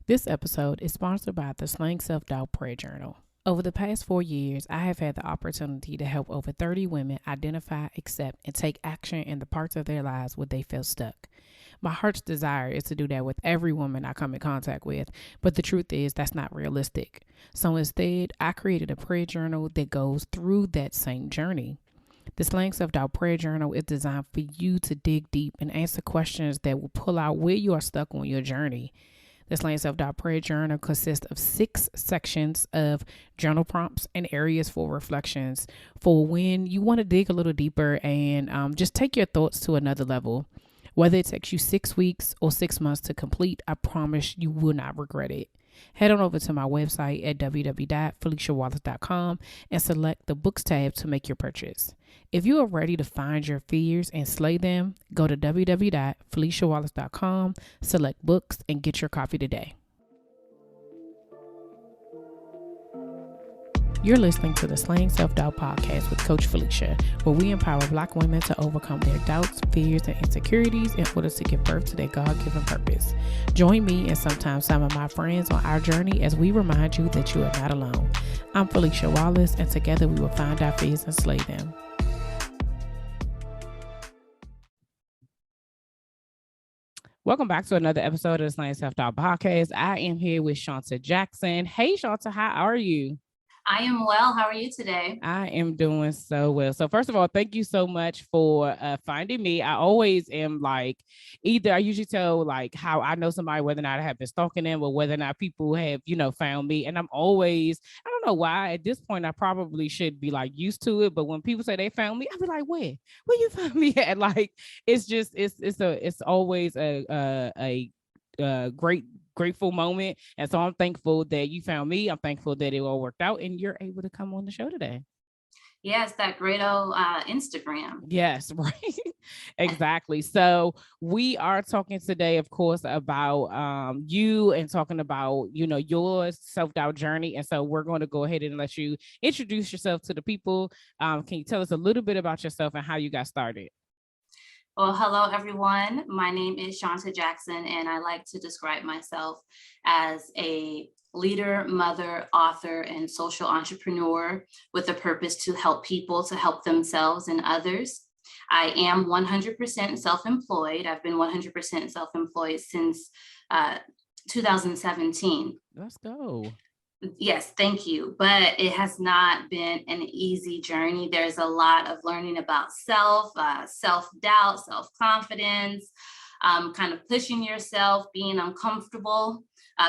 This episode is sponsored by the Slang Self-Doubt Prayer Journal. Over the past 4 years, I have had the opportunity to help over 30 women identify, accept, and take action in the parts of their lives where they feel stuck. My heart's desire is to do that with every woman I come in contact with, but the truth is that's not realistic. So instead, I created a prayer journal that goes through that same journey. The Slang Self-Doubt Prayer Journal is designed for you to dig deep and answer questions that will pull out where you are stuck on your journey. The Slang Self-Doubt Prayer Journal consists of 6 sections of journal prompts and areas for reflections for when you want to dig a little deeper and just take your thoughts to another level. Whether it takes you 6 weeks or 6 months to complete, I promise you will not regret it. Head on over to my website at www.feliciawallace.com and select the books tab to make your purchase. If you are ready to find your fears and slay them, go to www.feliciawallace.com, select books, and get your copy today. You're listening to the Slang Self-Doubt Podcast with Coach Felicia, where we empower Black women to overcome their doubts, fears, and insecurities in order to give birth to their God-given purpose. Join me and sometimes some of my friends on our journey as we remind you that you are not alone. I'm Felicia Wallace, and together we will find our fears and slay them. Welcome back to another episode of the Slang Self-Doubt Podcast. I am here with Shawnta Jackson. Hey, Shawnta, how are you? I am well. How are you today? I am doing so well. So first of all, thank you so much for finding me. I always am like, either I usually tell like how I know somebody, whether or not I have been stalking them or whether or not people have, found me. And I'm always, I don't know why at this point, I probably should be like used to it. But when people say they found me, I'll be like, where you found me at? Like, it's just, it's always a grateful moment. And so I'm thankful that you found me. I'm thankful that it all worked out and you're able to come on the show today. Yes, that great old Instagram. Yes, right. Exactly. So we are talking today, of course, about you and talking about, your self-doubt journey. And so we're going to go ahead and let you introduce yourself to the people. Can you tell us a little bit about yourself and how you got started? Well, hello, everyone. My name is Shawnta Jackson, and I like to describe myself as a leader, mother, author, and social entrepreneur with a purpose to help people to help themselves and others. I am 100% self-employed. I've been 100% self-employed since 2017. Let's go. Yes, thank you. But it has not been an easy journey. There's a lot of learning about self-doubt, self-confidence, kind of pushing yourself, being uncomfortable,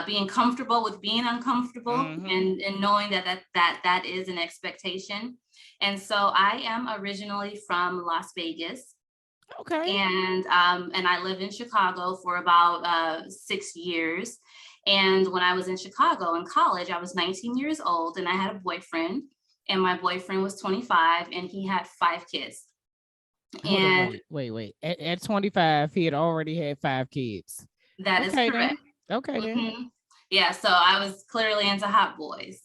being comfortable with being uncomfortable, and knowing that is an expectation. And so I am originally from Las Vegas. Okay. And I lived in Chicago for about 6 years. And when I was in Chicago in college, I was 19 years old and I had a boyfriend, and my boyfriend was 25 and he had 5 kids. Wait. At 25, he had already had 5 kids. That is correct. Then. Okay. Then. Yeah. So I was clearly into hot boys.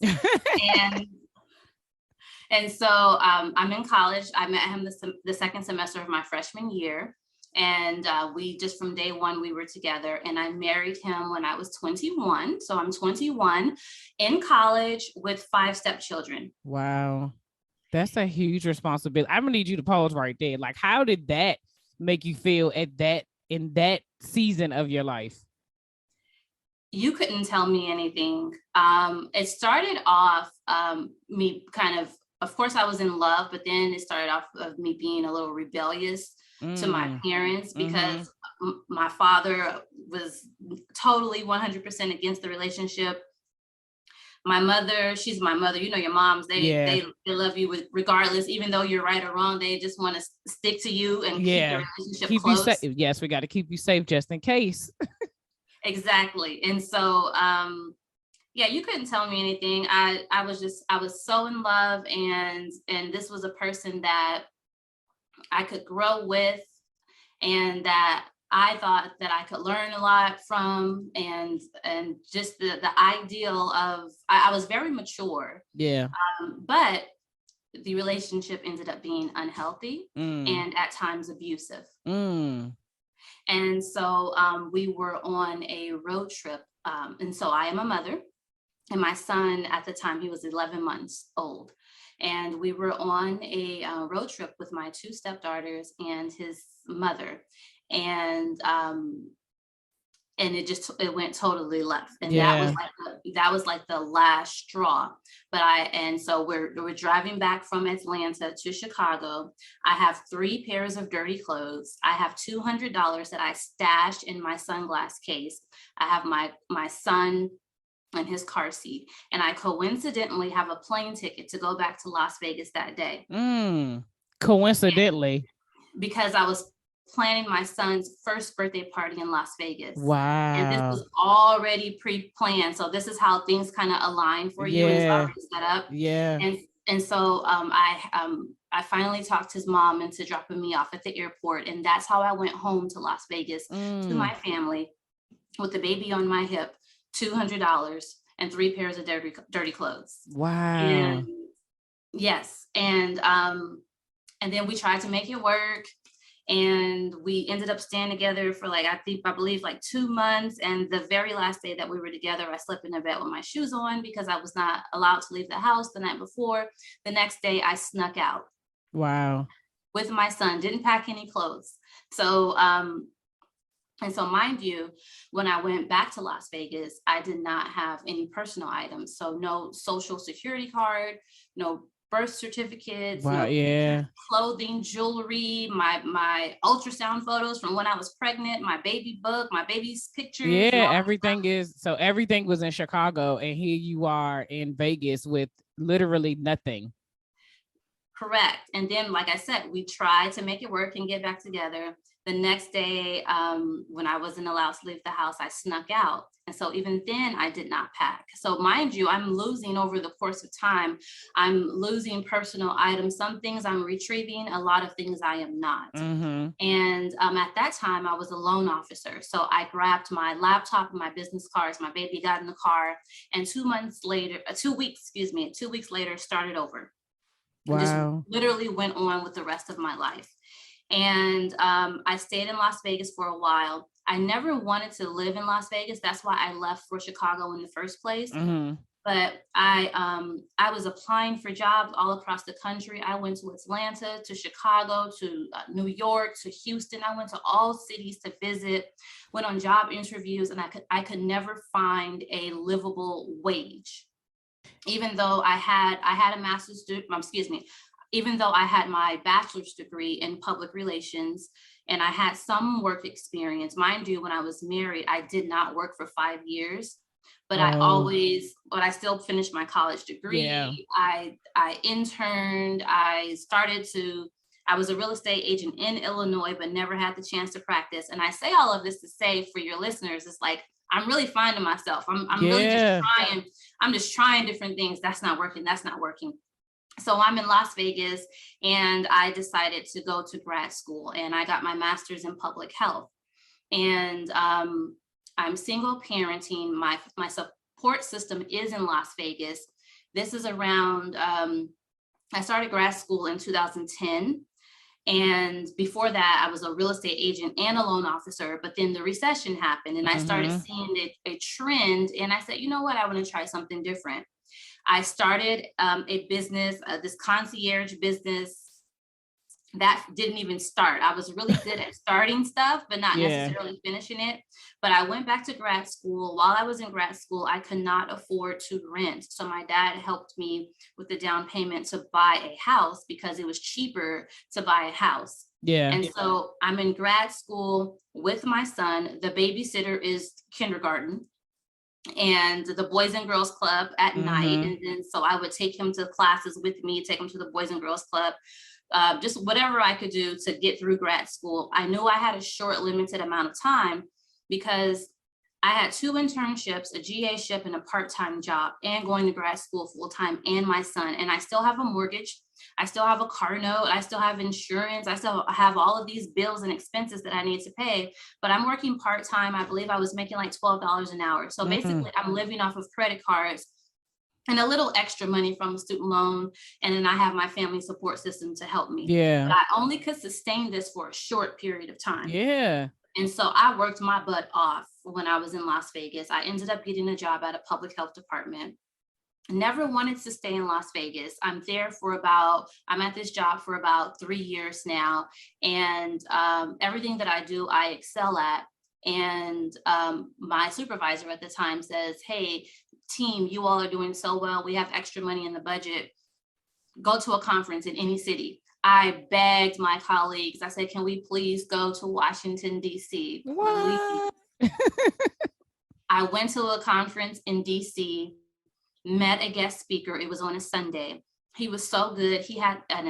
And so I'm in college. I met him the second semester of my freshman year. And we just from day one, we were together, and I married him when I was 21. So I'm 21 in college with 5 stepchildren. Wow. That's a huge responsibility. I'm gonna need you to pause right there. Like, how did that make you feel in that season of your life? You couldn't tell me anything. It started off me kind of course, I was in love, but then it started off of me being a little rebellious to my parents because my father was totally 100% against the relationship. My mother, she's my mother. Your moms, they love you regardless, even though you're right or wrong. They just want to stick to you and keep the relationship close. You safe. Yes, we got to keep you safe just in case. Exactly. And so, you couldn't tell me anything. I was so in love, and this was a person that I could grow with, and that I thought that I could learn a lot from, and just the ideal of, I was very mature. Yeah. But the relationship ended up being unhealthy and at times abusive. And so we were on a road trip And so I am a mother. And my son, at the time, he was 11 months old. And we were on a road trip with my two stepdaughters and his mother. And it went totally left, and that was like the last straw. So we're driving back from Atlanta to Chicago. I have 3 pairs of dirty clothes. I have $200 that I stashed in my sunglass case. I have my son in his car seat, and I coincidentally have a plane ticket to go back to Las Vegas that day. Coincidentally, because I was planning my son's first birthday party in Las Vegas. Wow. And this was already pre-planned. So this is how things kind of align for you, and it's already set up. Yeah. And so I finally talked his mom into dropping me off at the airport. And that's how I went home to Las Vegas to my family with the baby on my hip, $200 and 3 pairs of dirty clothes. Wow. And yes. And then we tried to make it work. And we ended up staying together for I believe 2 months. And the very last day that we were together, I slept in a bed with my shoes on because I was not allowed to leave the house the night before. The next day I snuck out. Wow. With my son, didn't pack any clothes. So, and so mind you, when I went back to Las Vegas, I did not have any personal items. So no social security card, no birth certificates, wow, clothing, jewelry, my ultrasound photos from when I was pregnant, my baby book, my baby's pictures. Yeah, everything was in Chicago, and here you are in Vegas with literally nothing. Correct. And then, like I said, we tried to make it work and get back together. The next day, when I wasn't allowed to leave the house, I snuck out. And so even then I did not pack. So mind you, I'm losing over the course of time. I'm losing personal items. Some things I'm retrieving, a lot of things I am not. Mm-hmm. And at that time I was a loan officer. So I grabbed my laptop and my business cards. My baby got in the car, and 2 weeks later, started over. Wow. Just literally went on with the rest of my life. And I stayed in Las Vegas for a while. I never wanted to live in Las Vegas. That's why I left for Chicago in the first place. Mm-hmm. But I was applying for jobs all across the country. I went to Atlanta, to Chicago, to New York, to Houston. I went to all cities to visit, went on job interviews, and I could never find a livable wage. Even though I had a even though I had my bachelor's degree in public relations and I had some work experience. Mind you, when I was married, I did not work for 5 years, but I still finished my college degree. Yeah. I interned. I was a real estate agent in Illinois, but never had the chance to practice. And I say all of this to say for your listeners, it's like, I'm really finding myself. I'm really just trying. I'm just trying different things. That's not working. So I'm in Las Vegas, and I decided to go to grad school, and I got my master's in public health. And I'm single parenting. My support system is in Las Vegas. This is around, I started grad school in 2010. And before that, I was a real estate agent and a loan officer, but then the recession happened, and I started seeing a trend, and I said, you know what, I want to try something different. I started a business, this concierge business that didn't even start. I was really good at starting stuff, but not necessarily finishing it. But I went back to grad school. While I was in grad school, I could not afford to rent. So my dad helped me with the down payment to buy a house because it was cheaper to buy a house. Yeah. And so I'm in grad school with my son. The babysitter is kindergarten and the Boys and Girls Club at night. And then so I would take him to classes with me, take him to the Boys and Girls Club, just whatever I could do to get through grad school. I knew I had a short, limited amount of time because I had 2 internships, a GA-ship and a part-time job, and going to grad school full-time, and my son. And I still have a mortgage. I still have a car note. I still have insurance. I still have all of these bills and expenses that I need to pay, but I'm working part-time. I believe I was making like $12 an hour. So basically I'm living off of credit cards and a little extra money from a student loan. And then I have my family support system to help me. Yeah. But I only could sustain this for a short period of time. Yeah. And so I worked my butt off when I was in Las Vegas. I ended up getting a job at a public health department. Never wanted to stay in Las Vegas. I'm at this job for about 3 years now. And everything that I do, I excel at. And my supervisor at the time says, hey, team, you all are doing so well. We have extra money in the budget. Go to a conference in any city. I begged my colleagues. I said, can we please go to Washington, D.C.? What? I went to a conference in D.C., met a guest speaker. It was on a Sunday. He was so good. He had an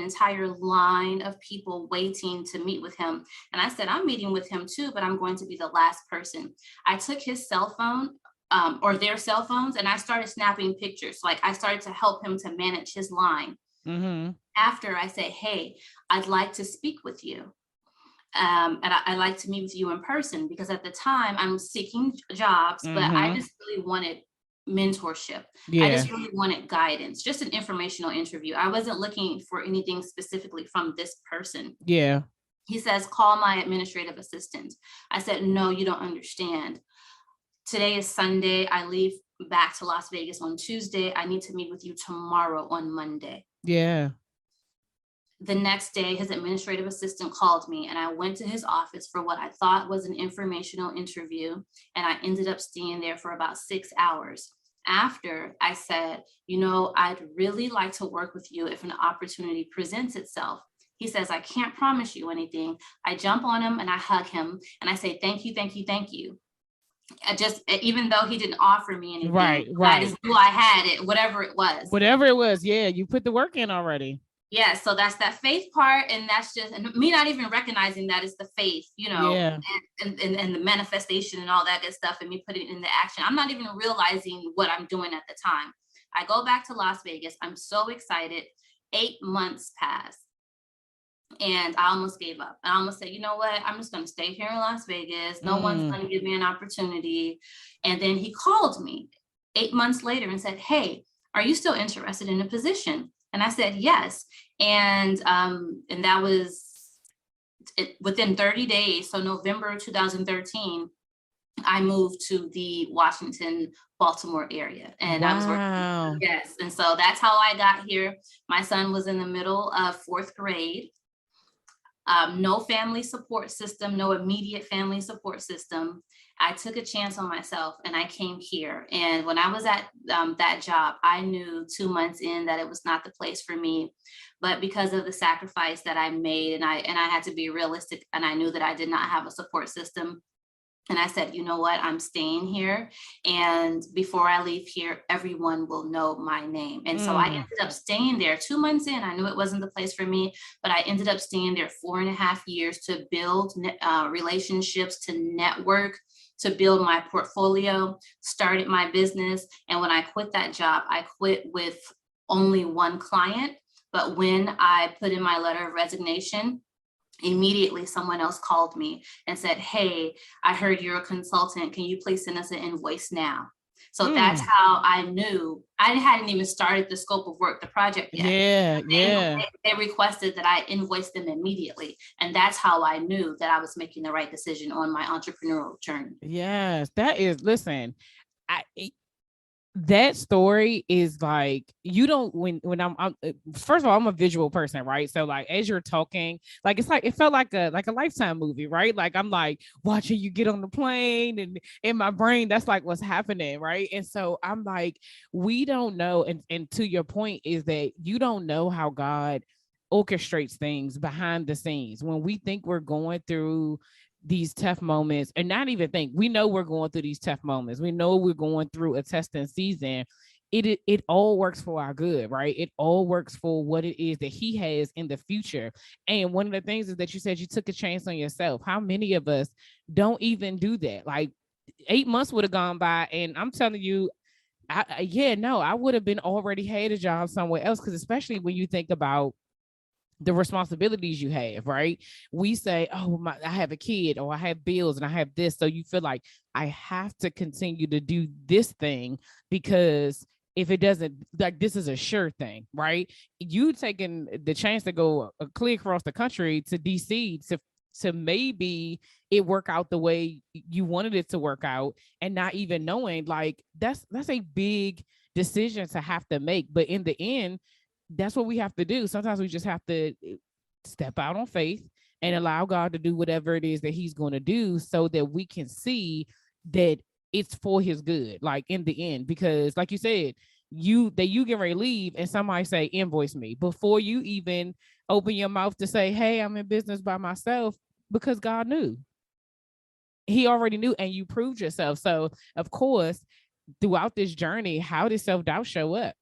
entire line of people waiting to meet with him. And I said, I'm meeting with him too, but I'm going to be the last person. I took his cell phone or their cell phones, and I started snapping pictures. Like, I started to help him to manage his line. Mm-hmm. After I say, hey, I'd like to speak with you. And I'd like to meet with you in person, because at the time I'm seeking jobs, but I just really wanted mentorship. Yeah. I just really wanted guidance, just an informational interview. I wasn't looking for anything specifically from this person. Yeah. He says, call my administrative assistant. I said, no, you don't understand. Today is Sunday. I leave back to Las Vegas on Tuesday. I need to meet with you tomorrow on Monday. Yeah. The next day, his administrative assistant called me, and I went to his office for what I thought was an informational interview. And I ended up staying there for about 6 hours. After, I said, I'd really like to work with you if an opportunity presents itself. He says, I can't promise you anything. I jump on him and I hug him and I say, thank you, thank you, thank you. Even though he didn't offer me anything, right. I just knew I had it, whatever it was. Yeah, you put the work in already. Yeah, so that's that faith part, and that's just, and me not even recognizing that it's the faith, yeah. and the manifestation and all that good stuff, and me putting it into action. I'm not even realizing what I'm doing at the time. I go back to Las Vegas. I'm so excited. 8 months pass, and I almost gave up. I almost said, you know what? I'm just going to stay here in Las Vegas. No one's going to give me an opportunity. And then he called me 8 months later and said, hey, are you still interested in a position? And I said, yes. And that was within 30 days. So November 2013, I moved to the Washington, Baltimore area. And I was working. Yes. And so that's how I got here. My son was in the middle of 4th grade. No family support system, no immediate family support system. I took a chance on myself and I came here. And when I was at that job, I knew 2 months in that it was not the place for me. But because of the sacrifice that I made, and I had to be realistic, and I knew that I did not have a support system. And I said, you know what, I'm staying here. And before I leave here, everyone will know my name. And so I ended up staying there 2 months in. I knew it wasn't the place for me, but I ended up staying there 4.5 years to build relationships, to network, to build my portfolio, started my business. And when I quit that job, I quit with only one client. But when I put in my letter of resignation, immediately someone else called me and said, hey, I heard you're a consultant. Can you please send us an invoice now? So that's how I knew. I hadn't even started the scope of work, the project yet. They requested that I invoice them immediately. And that's how I knew that I was making the right decision on my entrepreneurial journey. Yes, that is, listen, that story is like, you don't, when I'm first of all, I'm a visual person, right? So like, as you're talking, like, it's like, it felt like a Lifetime movie, right? Like, I'm like watching you get on the plane, and in my brain, that's like what's happening, right? And so I'm like, we don't know. And to your point is that you don't know how God orchestrates things behind the scenes. When we think we're going through these tough moments, and not even think, we know we're going through these tough moments, we know we're going through a testing season, it all works for our good, right? It all works for what it is that he has in the future. And one of the things is that you said you took a chance on yourself. How many of us don't even do that? Like, 8 months would have gone by, and I'm telling you, I would have been already had a job somewhere else. Because especially when you think about the responsibilities you have, right? We say, oh, I have a kid, or I have bills, and I have this. So you feel like, I have to continue to do this thing, because if it doesn't, like, this is a sure thing, right? You taking the chance to go clear across the country to DC to to maybe it work out the way you wanted it to work out, and not even knowing, like, that's a big decision to have to make. But in the end, that's what we have to do. Sometimes we just have to step out on faith and allow God to do whatever it is that he's going to do, so that we can see that it's for his good, like in the end. Because like you said, you get ready to leave and somebody say, invoice me, before you even open your mouth to say, hey, I'm in business by myself, because God knew. He already knew, and you proved yourself. So of course, throughout this journey, how did self-doubt show up?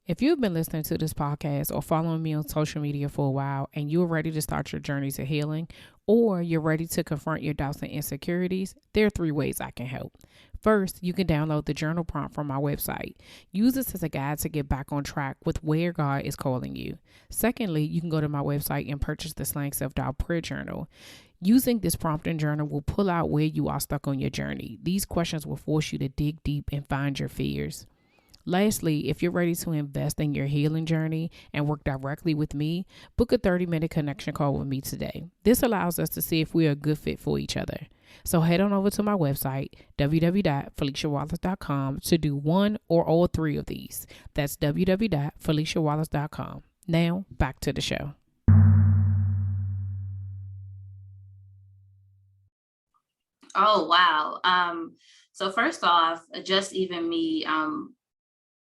If you've been listening to this podcast or following me on social media for a while, and you're ready to start your journey to healing, or you're ready to confront your doubts and insecurities, there are 3 ways I can help. First, you can download the journal prompt from my website. Use this as a guide to get back on track with where God is calling you. Secondly, you can go to my website and purchase the Slaying Self-Doubt Prayer Journal. Using this prompt and journal will pull out where you are stuck on your journey. These questions will force you to dig deep and find your fears. Lastly, if you're ready to invest in your healing journey and work directly with me, book a 30-minute connection call with me today. This allows us to see if we are a good fit for each other. So head on over to my website, www.feliciawallace.com, to do one or all 3 of these. That's www.feliciawallace.com. Now, back to the show. Oh, wow. So first off, just even me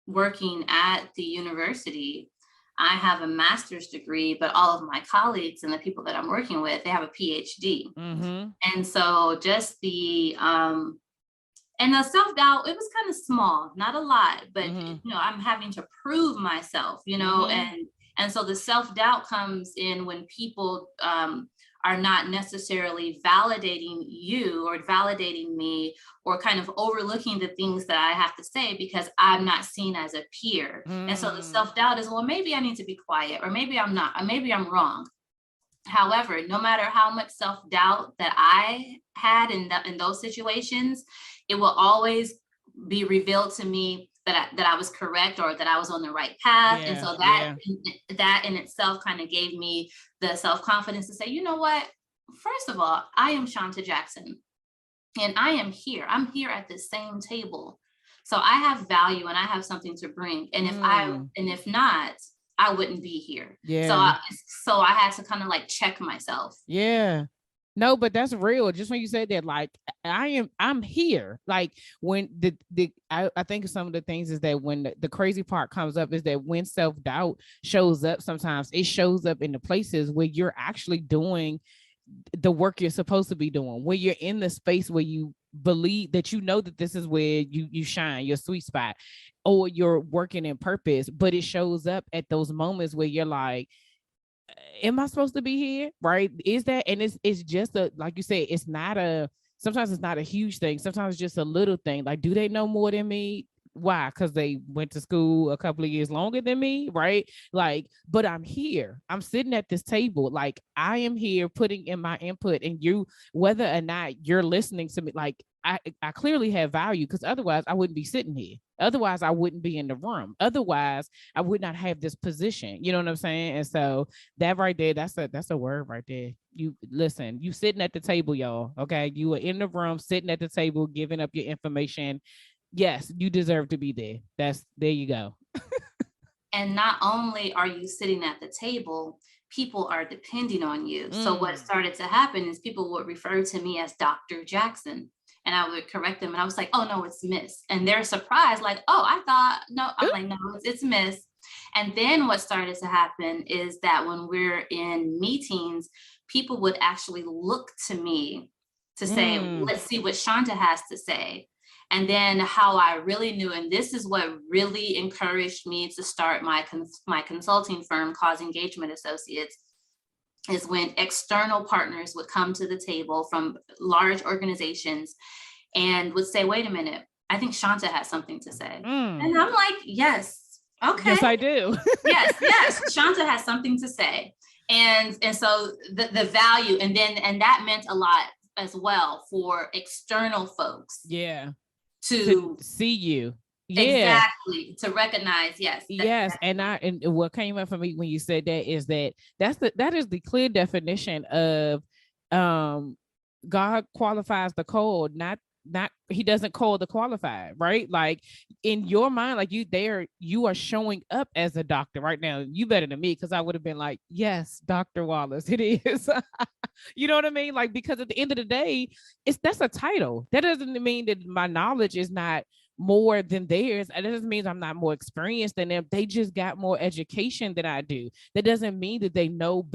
working at the university, I have a master's degree, but all of my colleagues and the people that I'm working with, they have a PhD. Mm-hmm. And so just the self-doubt, it was kind of small, not a lot, but I'm having to prove myself, and so the self-doubt comes in when people are not necessarily validating you or validating me, or kind of overlooking the things that I have to say because I'm not seen as a peer. And so the self-doubt is, well, maybe I need to be quiet, or maybe I'm not, or maybe I'm wrong. However, no matter how much self-doubt that I had in those situations, it will always be revealed to me that I was correct, or that I was on the right path. And so that in itself kind of gave me the self-confidence to say, you know what, first of all, I am Shawnta Jackson, and I am here. I'm here at the same table. So I have value and I have something to bring. And if not, I wouldn't be here. Yeah. So I had to kind of like check myself. Yeah. No, but that's real. Just when you said that, like, I'm here. Like, when I think some of the things is that when the crazy part comes up is that when self-doubt shows up, sometimes it shows up in the places where you're actually doing the work you're supposed to be doing, where you're in the space where you believe that that this is where you shine, your sweet spot, or you're working in purpose. But it shows up at those moments where you're like, am I supposed to be here? Right? Is that? And it's just like you said, sometimes it's not a huge thing. Sometimes it's just a little thing. Like, do they know more than me? Why? Because they went to school a couple of years longer than me, right? Like, but I'm here. I'm sitting at this table. Like, I am here putting in my input, and whether or not you're listening to me, like, I clearly have value, because otherwise I wouldn't be sitting here. Otherwise, I wouldn't be in the room. Otherwise, I would not have this position. You know what I'm saying? And so that right there, that's a word right there. You listen, you sitting at the table, y'all. Okay. You were in the room, sitting at the table, giving up your information. Yes, you deserve to be there. There you go. And not only are you sitting at the table, people are depending on you. So what started to happen is people would refer to me as Dr. Jackson. And I would correct them. And I was like, oh, no, it's Miss. And they're surprised, like, oh, I thought, no, I'm like, no, it's Miss. And then what started to happen is that when we're in meetings, people would actually look to me to say, let's see what Shawnta has to say. And then how I really knew, and this is what really encouraged me to start my consulting firm, Cause Engagement Associates, is when external partners would come to the table from large organizations and would say, wait a minute, I think Shawnta has something to say. And I'm like, yes, okay. Yes, I do. yes, Shawnta has something to say. And so the value, and that meant a lot as well for external folks. Yeah. To see you. Yeah. Exactly. To recognize. Yes. Yes. And what came up for me when you said that is that is the clear definition of God qualifies the called, not he doesn't call the qualified, right? Like in your mind, like you are showing up as a doctor right now. You better than me, because I would have been like, yes, Dr. Wallace, it is. You know what I mean? Like, because at the end of the day, that's a title. That doesn't mean that my knowledge is not more than theirs. It doesn't mean I'm not more experienced than them. They just got more education than I do. That doesn't mean that they know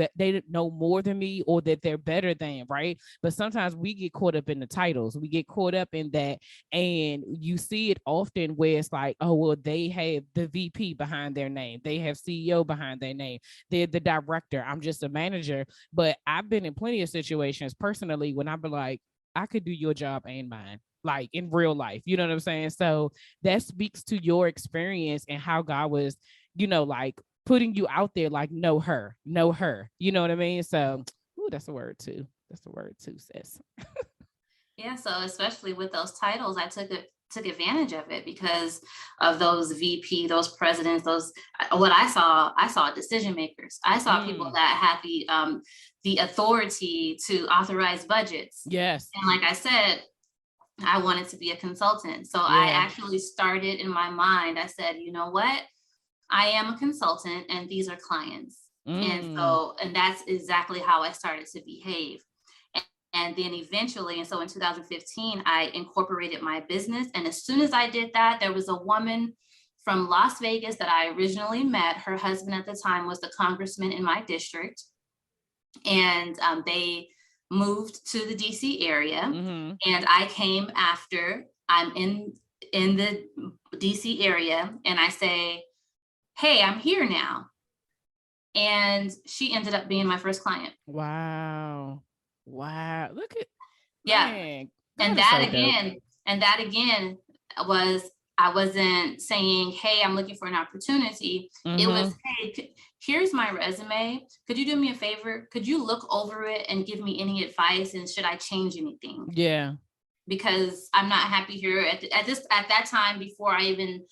more than me, or that they're better than, right? But sometimes we get caught up in the titles. We get caught up in that, and you see it often where it's like, oh well, they have the VP behind their name, they have CEO behind their name, they're the director, I'm just a manager. But I've been in plenty of situations personally when I've been like, I could do your job and mine, like in real life. You know what I'm saying? So that speaks to your experience and how God was, like putting you out there, like, know her. You know what I mean? So, ooh, that's a word too. That's the word too, sis. Yeah, so especially with those titles, I took advantage of it because of those VP, those presidents, those what I saw decision makers. I saw people that had the authority to authorize budgets. Yes. And like I said, I wanted to be a consultant. So I Yeah. actually started in my mind, I said, you know what? I am a consultant and these are clients. And that's exactly how I started to behave. And then eventually, and so in 2015, I incorporated my business. And as soon as I did that, there was a woman from Las Vegas that I originally met. Her husband at the time was the congressman in my district. And they moved to the DC area. And I came after. I'm in the DC area, and I say, hey, I'm here now. And she ended up being my first client. Wow. Look at, yeah. Man, And that again was, I wasn't saying, hey, I'm looking for an opportunity. It was, hey, here's my resume. Could you do me a favor? Could you look over it and give me any advice? And should I change anything? Yeah. Because I'm not happy here at that time, before I even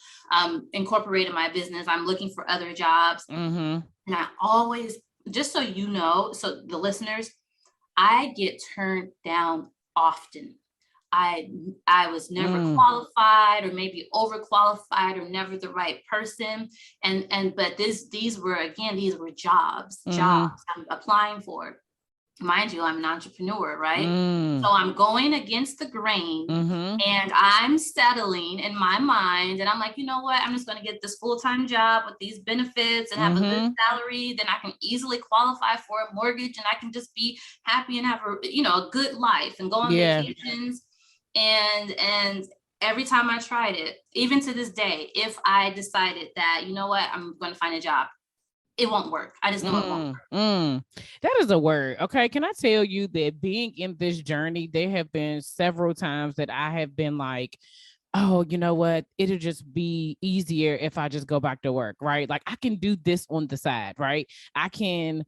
incorporated my business. I'm looking for other jobs. And I always, just so you know, so the listeners, I get turned down often. I was never qualified, or maybe overqualified, or never the right person. But these were jobs I'm applying for. Mind you, I'm an entrepreneur, right? So I'm going against the grain, and I'm settling in my mind. And I'm like, you know what? I'm just going to get this full-time job with these benefits and have a good salary. Then I can easily qualify for a mortgage, and I can just be happy and have a good life and go on vacations. And every time I tried it, even to this day, if I decided that, you know what, I'm going to find a job, it won't work. I just know it won't work. That is a word. Okay. Can I tell you that being in this journey, there have been several times that I have been like, oh, you know what? It'll just be easier if I just go back to work, right? Like I can do this on the side, right? I can,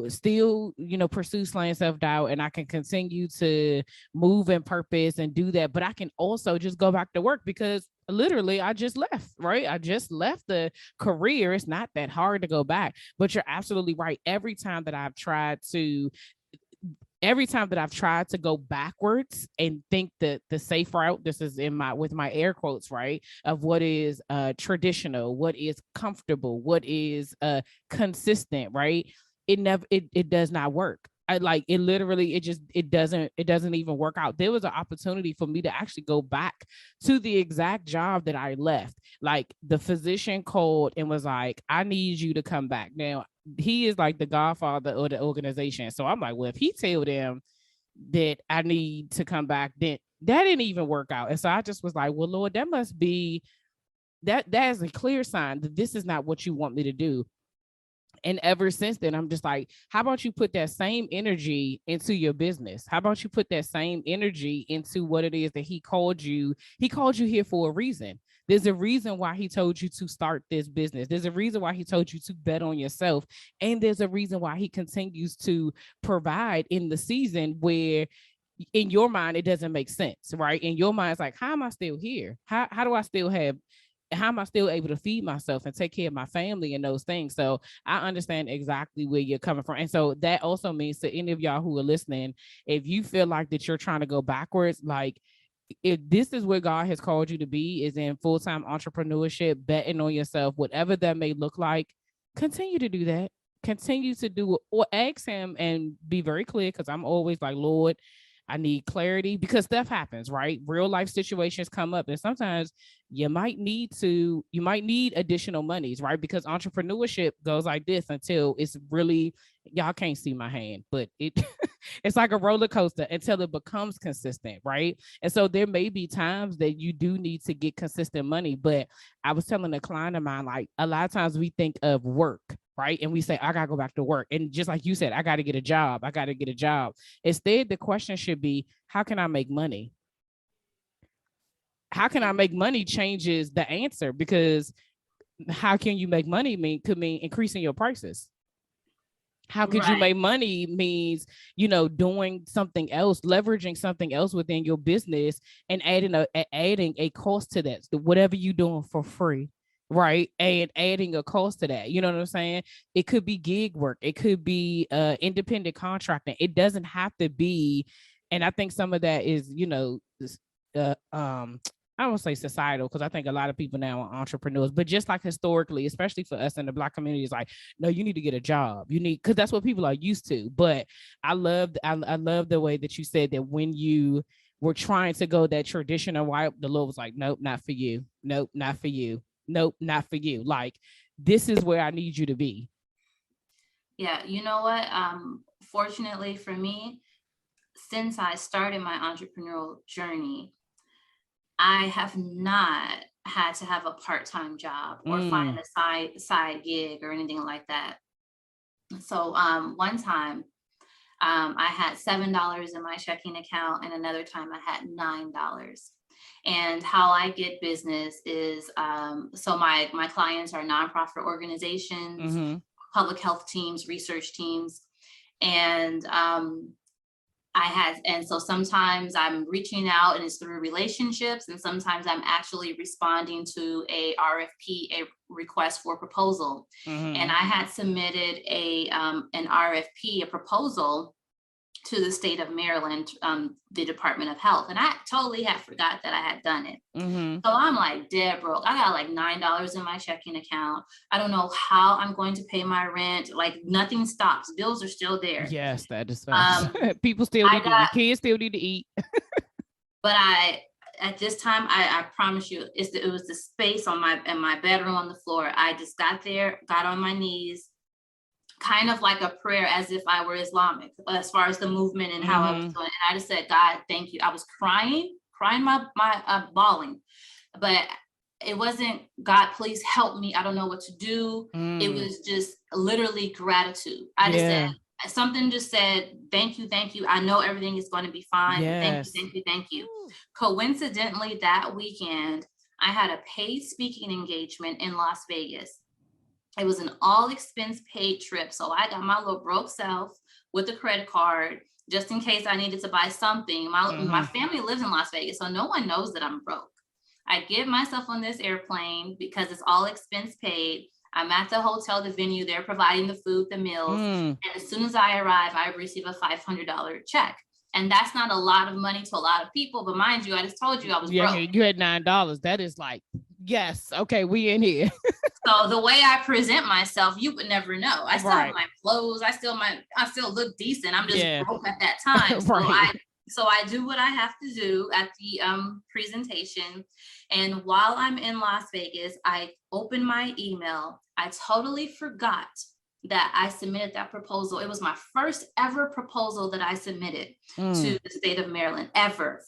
still, pursue slaying self-doubt, and I can continue to move in purpose and do that. But I can also just go back to work because literally I just left, right? I just left the career. It's not that hard to go back, but you're absolutely right. Every time that I've tried to go backwards and think that the safe route, this is with my air quotes, right, of what is traditional, what is comfortable, what is consistent, right? It does not work. It doesn't even work out. There was an opportunity for me to actually go back to the exact job that I left. Like the physician called and was like, I need you to come back. Now, he is like the godfather of the organization. So I'm like, well, if he told them that I need to come back, then that didn't even work out. And so I just was like, well, Lord, that must be that is a clear sign that this is not what you want me to do. And ever since then, I'm just like, how about you put that same energy into your business? How about you put that same energy into what it is that he called you? He called you here for a reason. There's a reason why he told you to start this business. There's a reason why he told you to bet on yourself. And there's a reason why he continues to provide in the season where in your mind, it doesn't make sense, right? In your mind, it's like, how am I still here? How do I still have how am I still able to feed myself and take care of my family and those things? So I understand exactly where you're coming from. And so that also means to any of y'all who are listening, if you feel like that you're trying to go backwards, like if this is where God has called you to be, is in full-time entrepreneurship, betting on yourself, whatever that may look like, continue to do that. Continue to do it, or ask him and be very clear, because I'm always like, Lord, I need clarity, because stuff happens, right? Real life situations come up, and sometimes you might need additional monies, right? Because entrepreneurship goes like this until it's really, y'all can't see my hand, but it's like a roller coaster until it becomes consistent, right? And so there may be times that you do need to get consistent money. But I was telling a client of mine, like, a lot of times we think of work, right? And we say, I gotta go back to work. And just like you said, I gotta get a job. I gotta get a job. Instead, the question should be, how can I make money? How can I make money changes the answer, because how can you make money could mean increasing your prices. How could you Right. make money means, doing something else, leveraging something else within your business, and adding a cost to that. So whatever you're doing for free, right? And adding a cost to that. You know what I'm saying? It could be gig work. It could be independent contracting. It doesn't have to be. And I think some of that is, uh, um, I don't say societal, because I think a lot of people now are entrepreneurs, but just like historically, especially for us in the Black community, is like, no, you need to get a job. You need, because that's what people are used to. But I love the way that you said that when you were trying to go that traditional route, the Lord was like, nope, not for you. Nope, not for you. Nope, not for you. Like, this is where I need you to be. Yeah, you know what? Fortunately for me, since I started my entrepreneurial journey, I have not had to have a part-time job or find a side gig or anything like that. So one time I had $7 in my checking account, and another time I had $9. And how I get business is so my clients are nonprofit organizations, public health teams, research teams, and and so sometimes I'm reaching out and it's through relationships, and sometimes I'm actually responding to a RFP, a request for proposal. And I had submitted an RFP, a proposal, to the state of Maryland, the Department of Health. And I totally had forgot that I had done it. So I'm like dead broke. I got like $9 in my checking account. I don't know how I'm going to pay my rent. Like nothing stops. Bills are still there. Yes, that is facts. People still need to eat. Kids still need to eat. But at this time, I promise you, it was the space in my bedroom on the floor. I just got there, got on my knees, kind of like a prayer, as if I were Islamic, as far as the movement and how I was doing. And I just said, God, thank you. I was crying my bawling, but it wasn't, God, please help me. I don't know what to do. It was just literally gratitude. I just said, something just said, thank you. I know everything is going to be fine. Yes. Thank you. Coincidentally, that weekend, I had a paid speaking engagement in Las Vegas. It was an all expense paid trip. So I got my little broke self with a credit card, just in case I needed to buy something. My family lives in Las Vegas, so no one knows that I'm broke. I get myself on this airplane because it's all expense paid. I'm at the hotel, the venue, they're providing the food, the meals. And as soon as I arrive, I receive a $500 check. And that's not a lot of money to a lot of people, but mind you, I just told you I was broke. You had $9. That is like, yes, okay, we in here. So the way I present myself, you would never know. I still have my clothes. I still look decent. I'm just broke at that time. So I do what I have to do at the presentation. And while I'm in Las Vegas, I open my email. I totally forgot that I submitted that proposal. It was my first ever proposal that I submitted to the state of Maryland,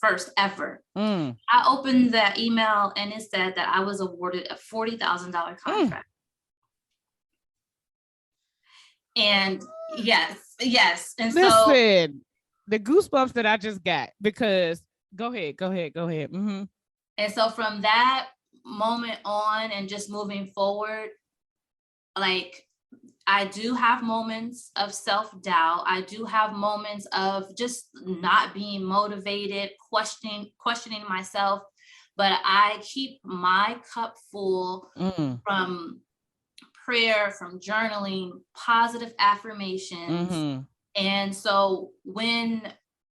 first ever. I opened that email and it said that I was awarded a $40,000 contract. And yes. And listen, the goosebumps that I just got, because go ahead. And so from that moment on and just moving forward, like, I do have moments of self-doubt. I do have moments of just not being motivated, questioning myself. but I keep my cup full from prayer, from journaling, positive affirmations. And so when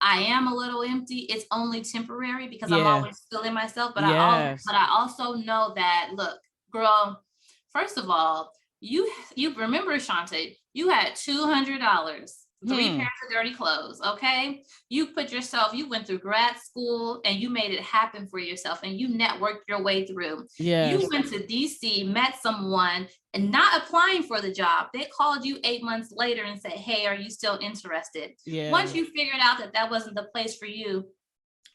I am a little empty, it's only temporary because I'm always feeling myself. But I also know that, look, girl, first of all, you remember, Shawnta, you had $200, 3 pairs of dirty clothes. Okay. You went through grad school and you made it happen for yourself, and you networked your way through. You went to DC, met someone, and not applying for the job. They called you 8 months later and said, hey, are you still interested? Once you figured out that wasn't the place for you,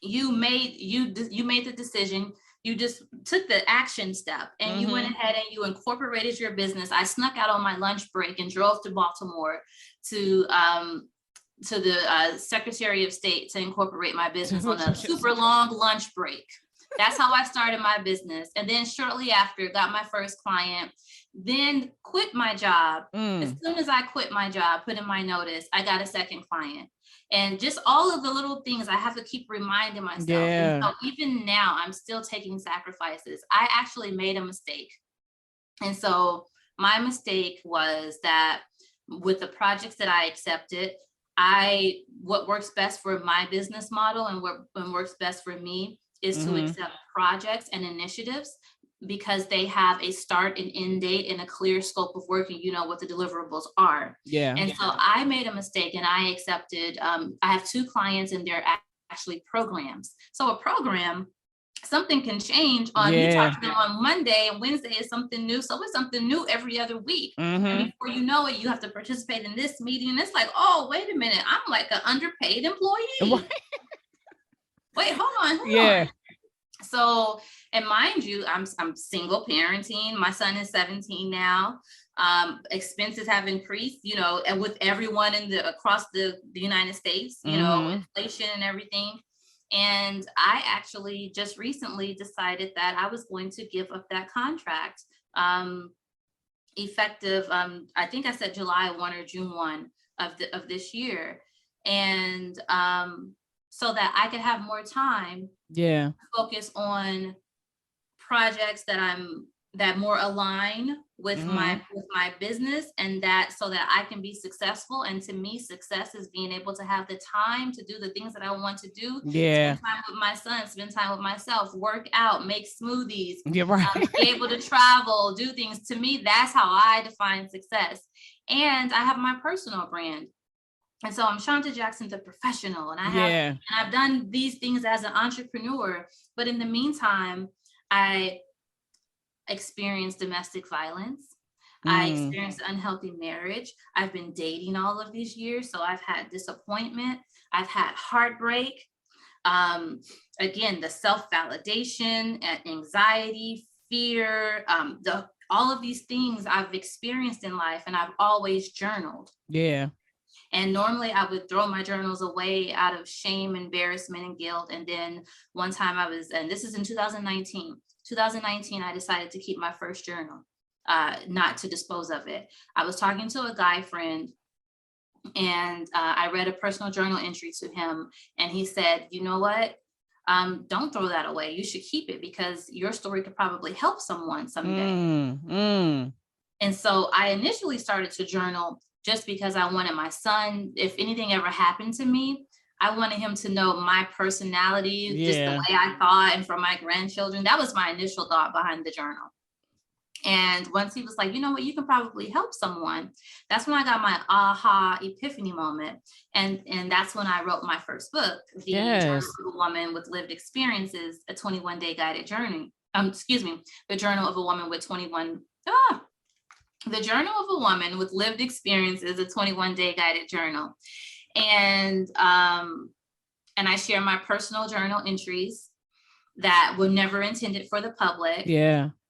you made the decision. You just took the action step, and you went ahead and you incorporated your business. I snuck out on my lunch break and drove to Baltimore to the Secretary of State to incorporate my business on a super long lunch break. That's how I started my business. And then shortly after, got my first client, then quit my job. As soon as I quit my job, put in my notice, I got a second client. And just all of the little things I have to keep reminding myself. And so even now, I'm still taking sacrifices. I actually made a mistake. And so my mistake was that with the projects that I accepted, what works best for my business model and what works best for me is to accept projects and initiatives because they have a start and end date and a clear scope of work, and you know what the deliverables are. And so I made a mistake, and I accepted, I have 2 clients, and they're actually programs. So a program, something can change on, you talk to them on Monday, and Wednesday is something new. So it's something new every other week. And before you know it, you have to participate in this meeting. And it's like, oh, wait a minute, I'm like an underpaid employee. Wait, hold on. So, and mind you, I'm single parenting. My son is 17 now. Expenses have increased, you know, and with everyone across the United States, you know, inflation and everything. And I actually just recently decided that I was going to give up that contract, effective. I think I said July 1 or June 1 of this year. And so that I could have more time to focus on projects that more align with my business, and that so that I can be successful. And to me, success is being able to have the time to do the things that I want to do. Spend time with my son, spend time with myself, work out, make smoothies, be able to travel, do things. To me, that's how I define success. And I have my personal brand. And so I'm Shawnta Jackson, the professional, and I've done these things as an entrepreneur. But in the meantime, I experienced domestic violence. I experienced unhealthy marriage. I've been dating all of these years. So I've had disappointment. I've had heartbreak. Again, the self-validation, anxiety, fear, all of these things I've experienced in life, and I've always journaled. And normally I would throw my journals away out of shame, embarrassment, and guilt. And then one time and this is in 2019, I decided to keep my first journal, not to dispose of it. I was talking to a guy friend, and I read a personal journal entry to him, and he said, you know what? Don't throw that away. You should keep it because your story could probably help someone someday. And so I initially started to journal just because I wanted my son, if anything ever happened to me, I wanted him to know my personality, just the way I thought, and for my grandchildren. That was my initial thought behind the journal. And once he was like, you know what, you can probably help someone, that's when I got my aha epiphany moment. And that's when I wrote my first book, The Journal of a Woman with Lived Experiences, a 21-day guided journey. The Journal of a Woman with 21. The Journal of a Woman with Lived Experiences, a 21-day guided journal. And I share my personal journal entries that were never intended for the public.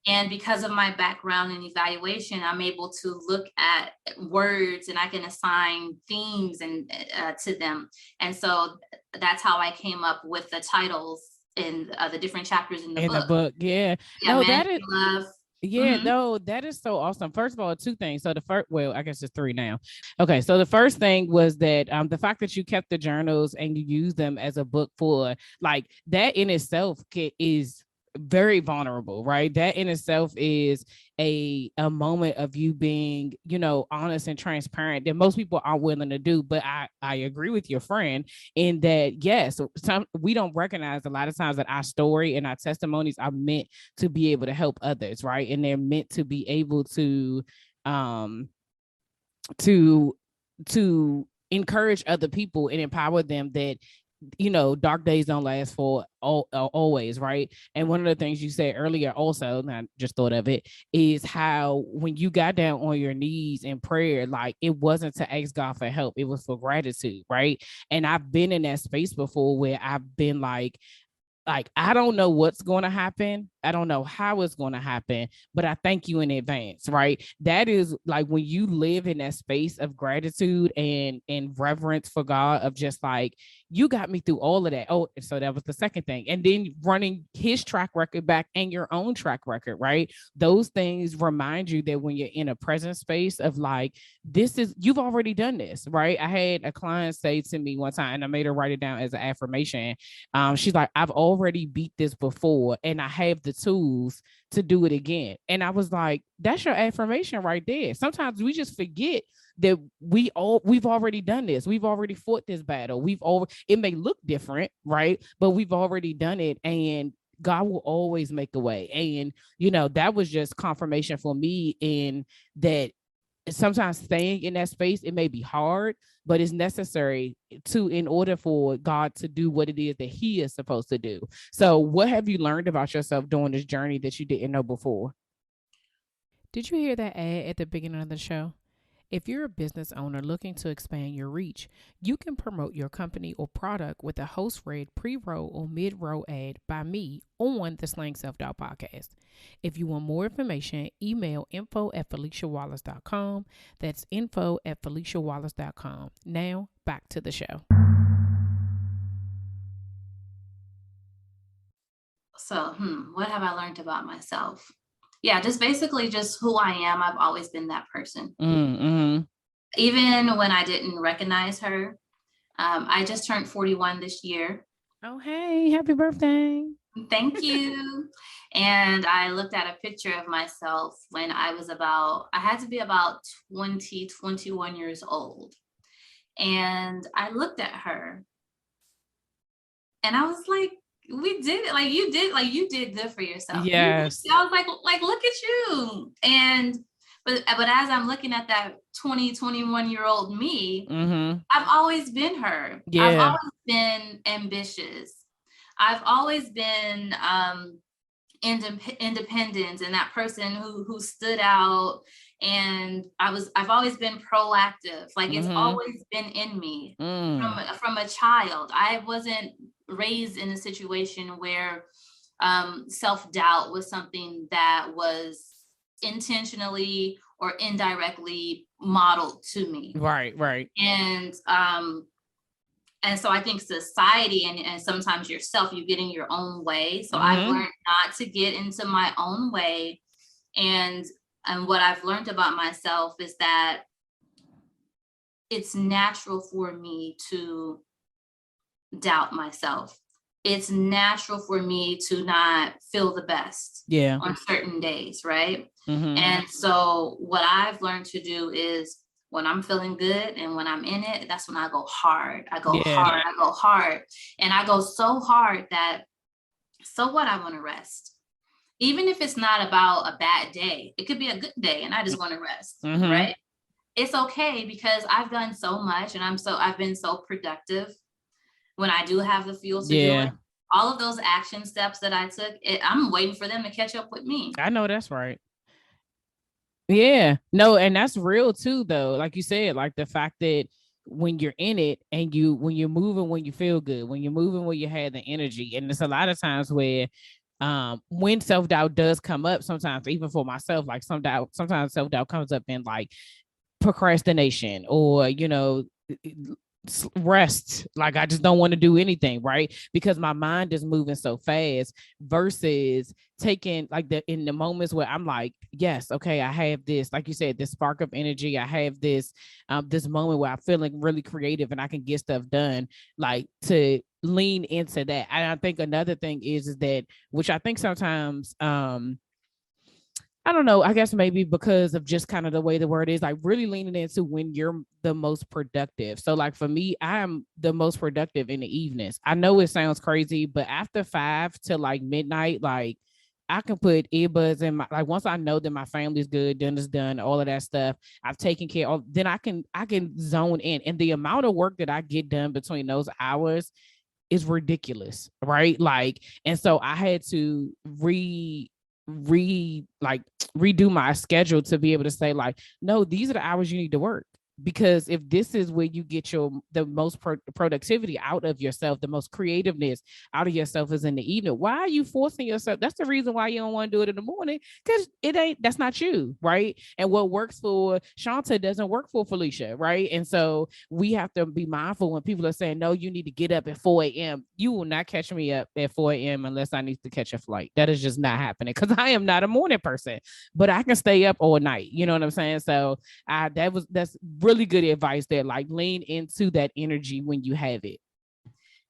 And because of my background in evaluation, I'm able to look at words, and I can assign themes and to them. And so that's how I came up with the titles in the different chapters in the book. No, that is love. No, that is so awesome. First of all, 2 things. So the first, well, I guess it's 3 now. Okay. So the first thing was that the fact that you kept the journals and you use them as a book for, like, that in itself is very vulnerable, right? That in itself is a moment of you being, you know, honest and transparent that most people aren't willing to do. But I agree with your friend in that, yes, we don't recognize a lot of times that our story and our testimonies are meant to be able to help others, right? And they're meant to be able um to encourage other people and empower them that, you know, dark days don't last for always, right? And one of the things you said earlier also, and I just thought of it, is how when you got down on your knees in prayer, like it wasn't to ask God for help, it was for gratitude, right? And I've been in that space before where I've been like, I don't know what's going to happen. I don't know how it's going to happen, but I thank you in advance, right? That is like when you live in that space of gratitude and reverence for God, of just like, you got me through all of that. Oh, so that was the second thing. And then running his track record back and your own track record, right? Those things remind you that when you're in a present space of like, this is, you've already done this, right? I had a client say to me one time, and I made her write it down as an affirmation. She's like, I've already beat this before and I have the tools to do it again. And I was like, that's your affirmation right there. Sometimes we just forget that we've already done this. We've already fought this battle. It may look different, right? But we've already done it, and God will always make a way. And, you know, that was just confirmation for me in that sometimes staying in that space, it may be hard, but it's necessary in order for God to do what it is that he is supposed to do. So what have you learned about yourself during this journey that you didn't know before? Did you hear that ad at the beginning of the show? If you're a business owner looking to expand your reach, you can promote your company or product with a host read pre-roll or mid-roll ad by me on the Slaying Self-Doubt podcast. If you want more information, email info@FeliciaWallace.com. That's info@FeliciaWallace.com. Now, back to the show. So, what have I learned about myself? Yeah, just basically just who I am. I've always been that person. Mm-hmm. Even when I didn't recognize her. I just turned 41 this year. Oh, hey, happy birthday. Thank you. And I looked at a picture of myself when I had to be about 20, 21 years old. And I looked at her and I was like, we did it. Like you did good for yourself. Yes. I was like, look at you. And but as I'm looking at that 20, 21-year-old me, mm-hmm. I've always been her. Yeah. I've always been ambitious. I've always been independent and that person who stood out. And I've always been proactive. Like it's always been in me from a child. I wasn't raised in a situation where self-doubt was something that was intentionally or indirectly modeled to me. Right. And so I think society and sometimes yourself, you get in your own way. So I've learned not to get into my own way. And what I've learned about myself is that it's natural for me to doubt myself. It's natural for me to not feel the best on certain days, right? And so what I've learned to do is when I'm feeling good and when I'm in it, that's when I go hard. I go hard. And I go so hard that, so what, I want to rest. Even if it's not about a bad day, it could be a good day and I just want to rest, right? It's okay because I've done so much and I've been so productive when I do have the fuel to do it. All of those action steps that I took, I'm waiting for them to catch up with me. I know that's right. Yeah, no, and that's real too, though. Like you said, like the fact that when you're in it and when you're moving, when you feel good, when you're moving, when you have the energy, and there's a lot of times where when self-doubt does come up, sometimes even for myself, like sometimes self-doubt comes up in like procrastination or, you know, rest. Like I just don't want to do anything, right? Because my mind is moving so fast versus taking like in the moments where I'm like, yes, okay, I have this, like you said, this spark of energy. I have this moment where I'm feeling really creative and I can get stuff done, like to lean into that. And I think another thing is that, which I think sometimes I don't know. I guess maybe because of just kind of the way the word is, like really leaning into when you're the most productive. So, like for me, I am the most productive in the evenings. I know it sounds crazy, but after 5 to like midnight, like I can put earbuds in my, like once I know that my family's good, dinner's done, all of that stuff, I've taken care of, then I can zone in. And the amount of work that I get done between those hours is ridiculous, right? Like, and so I had to like redo my schedule to be able to say like, no, these are the hours you need to work, because if this is where you get the most productivity out of yourself, the most creativeness out of yourself is in the evening. Why are you forcing yourself? That's the reason why you don't want to do it in the morning, because that's not you, right? And what works for Shawnta doesn't work for Felicia, right? And so we have to be mindful when people are saying, no, you need to get up at 4 a.m. You will not catch me up at 4 a.m. unless I need to catch a flight. That is just not happening, because I am not a morning person, but I can stay up all night. You know what I'm saying? So that's really good advice there. Like lean into that energy when you have it.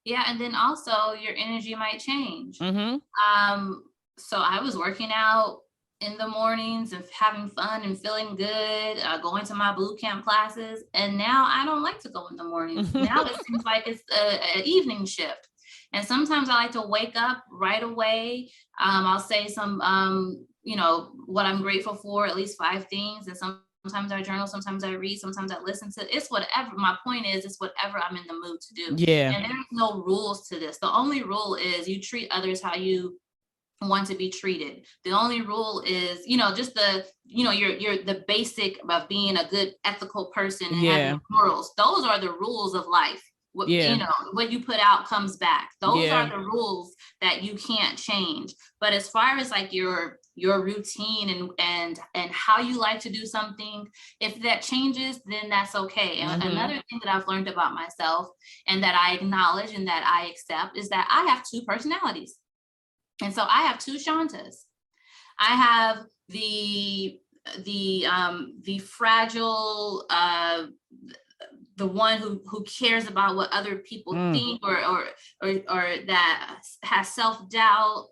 Yeah, and then also your energy might change. So I was working out in the mornings and having fun and feeling good, going to my boot camp classes, and now I don't like to go in the mornings. Now it seems like it's an evening shift, and sometimes I like to wake up right away. I'll say some, what I'm grateful for, at least 5 things, and sometimes I journal, sometimes I read, sometimes I listen to. It's whatever. My point is, it's whatever I'm in the mood to do. Yeah. And there's no rules to this. The only rule is you treat others how you want to be treated. The only rule is, just you're the basic of being a good ethical person and having morals. Those are the rules of life. What you put out comes back. Those are the rules that you can't change. But as far as like your routine and how you like to do something, if that changes, then that's okay. And another thing that I've learned about myself and that I acknowledge and that I accept is that I have 2 personalities. And so I have 2 Shawntas. I have the fragile, the one who cares about what other people think or that has self-doubt.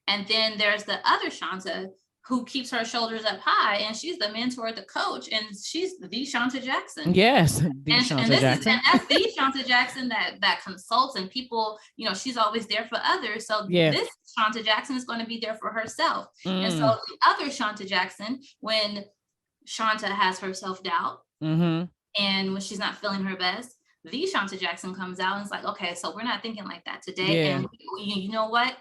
And then there's the other Shawnta who keeps her shoulders up high, and she's the mentor, the coach, and she's the Shawnta Jackson. Yes, Shawnta Jackson. And that's the Shawnta Jackson that consults and people, she's always there for others. So this Shawnta Jackson is going to be there for herself. And so the other Shawnta Jackson, when Shawnta has her self-doubt and when she's not feeling her best, the Shawnta Jackson comes out and it's like, okay, so we're not thinking like that today. And you know what?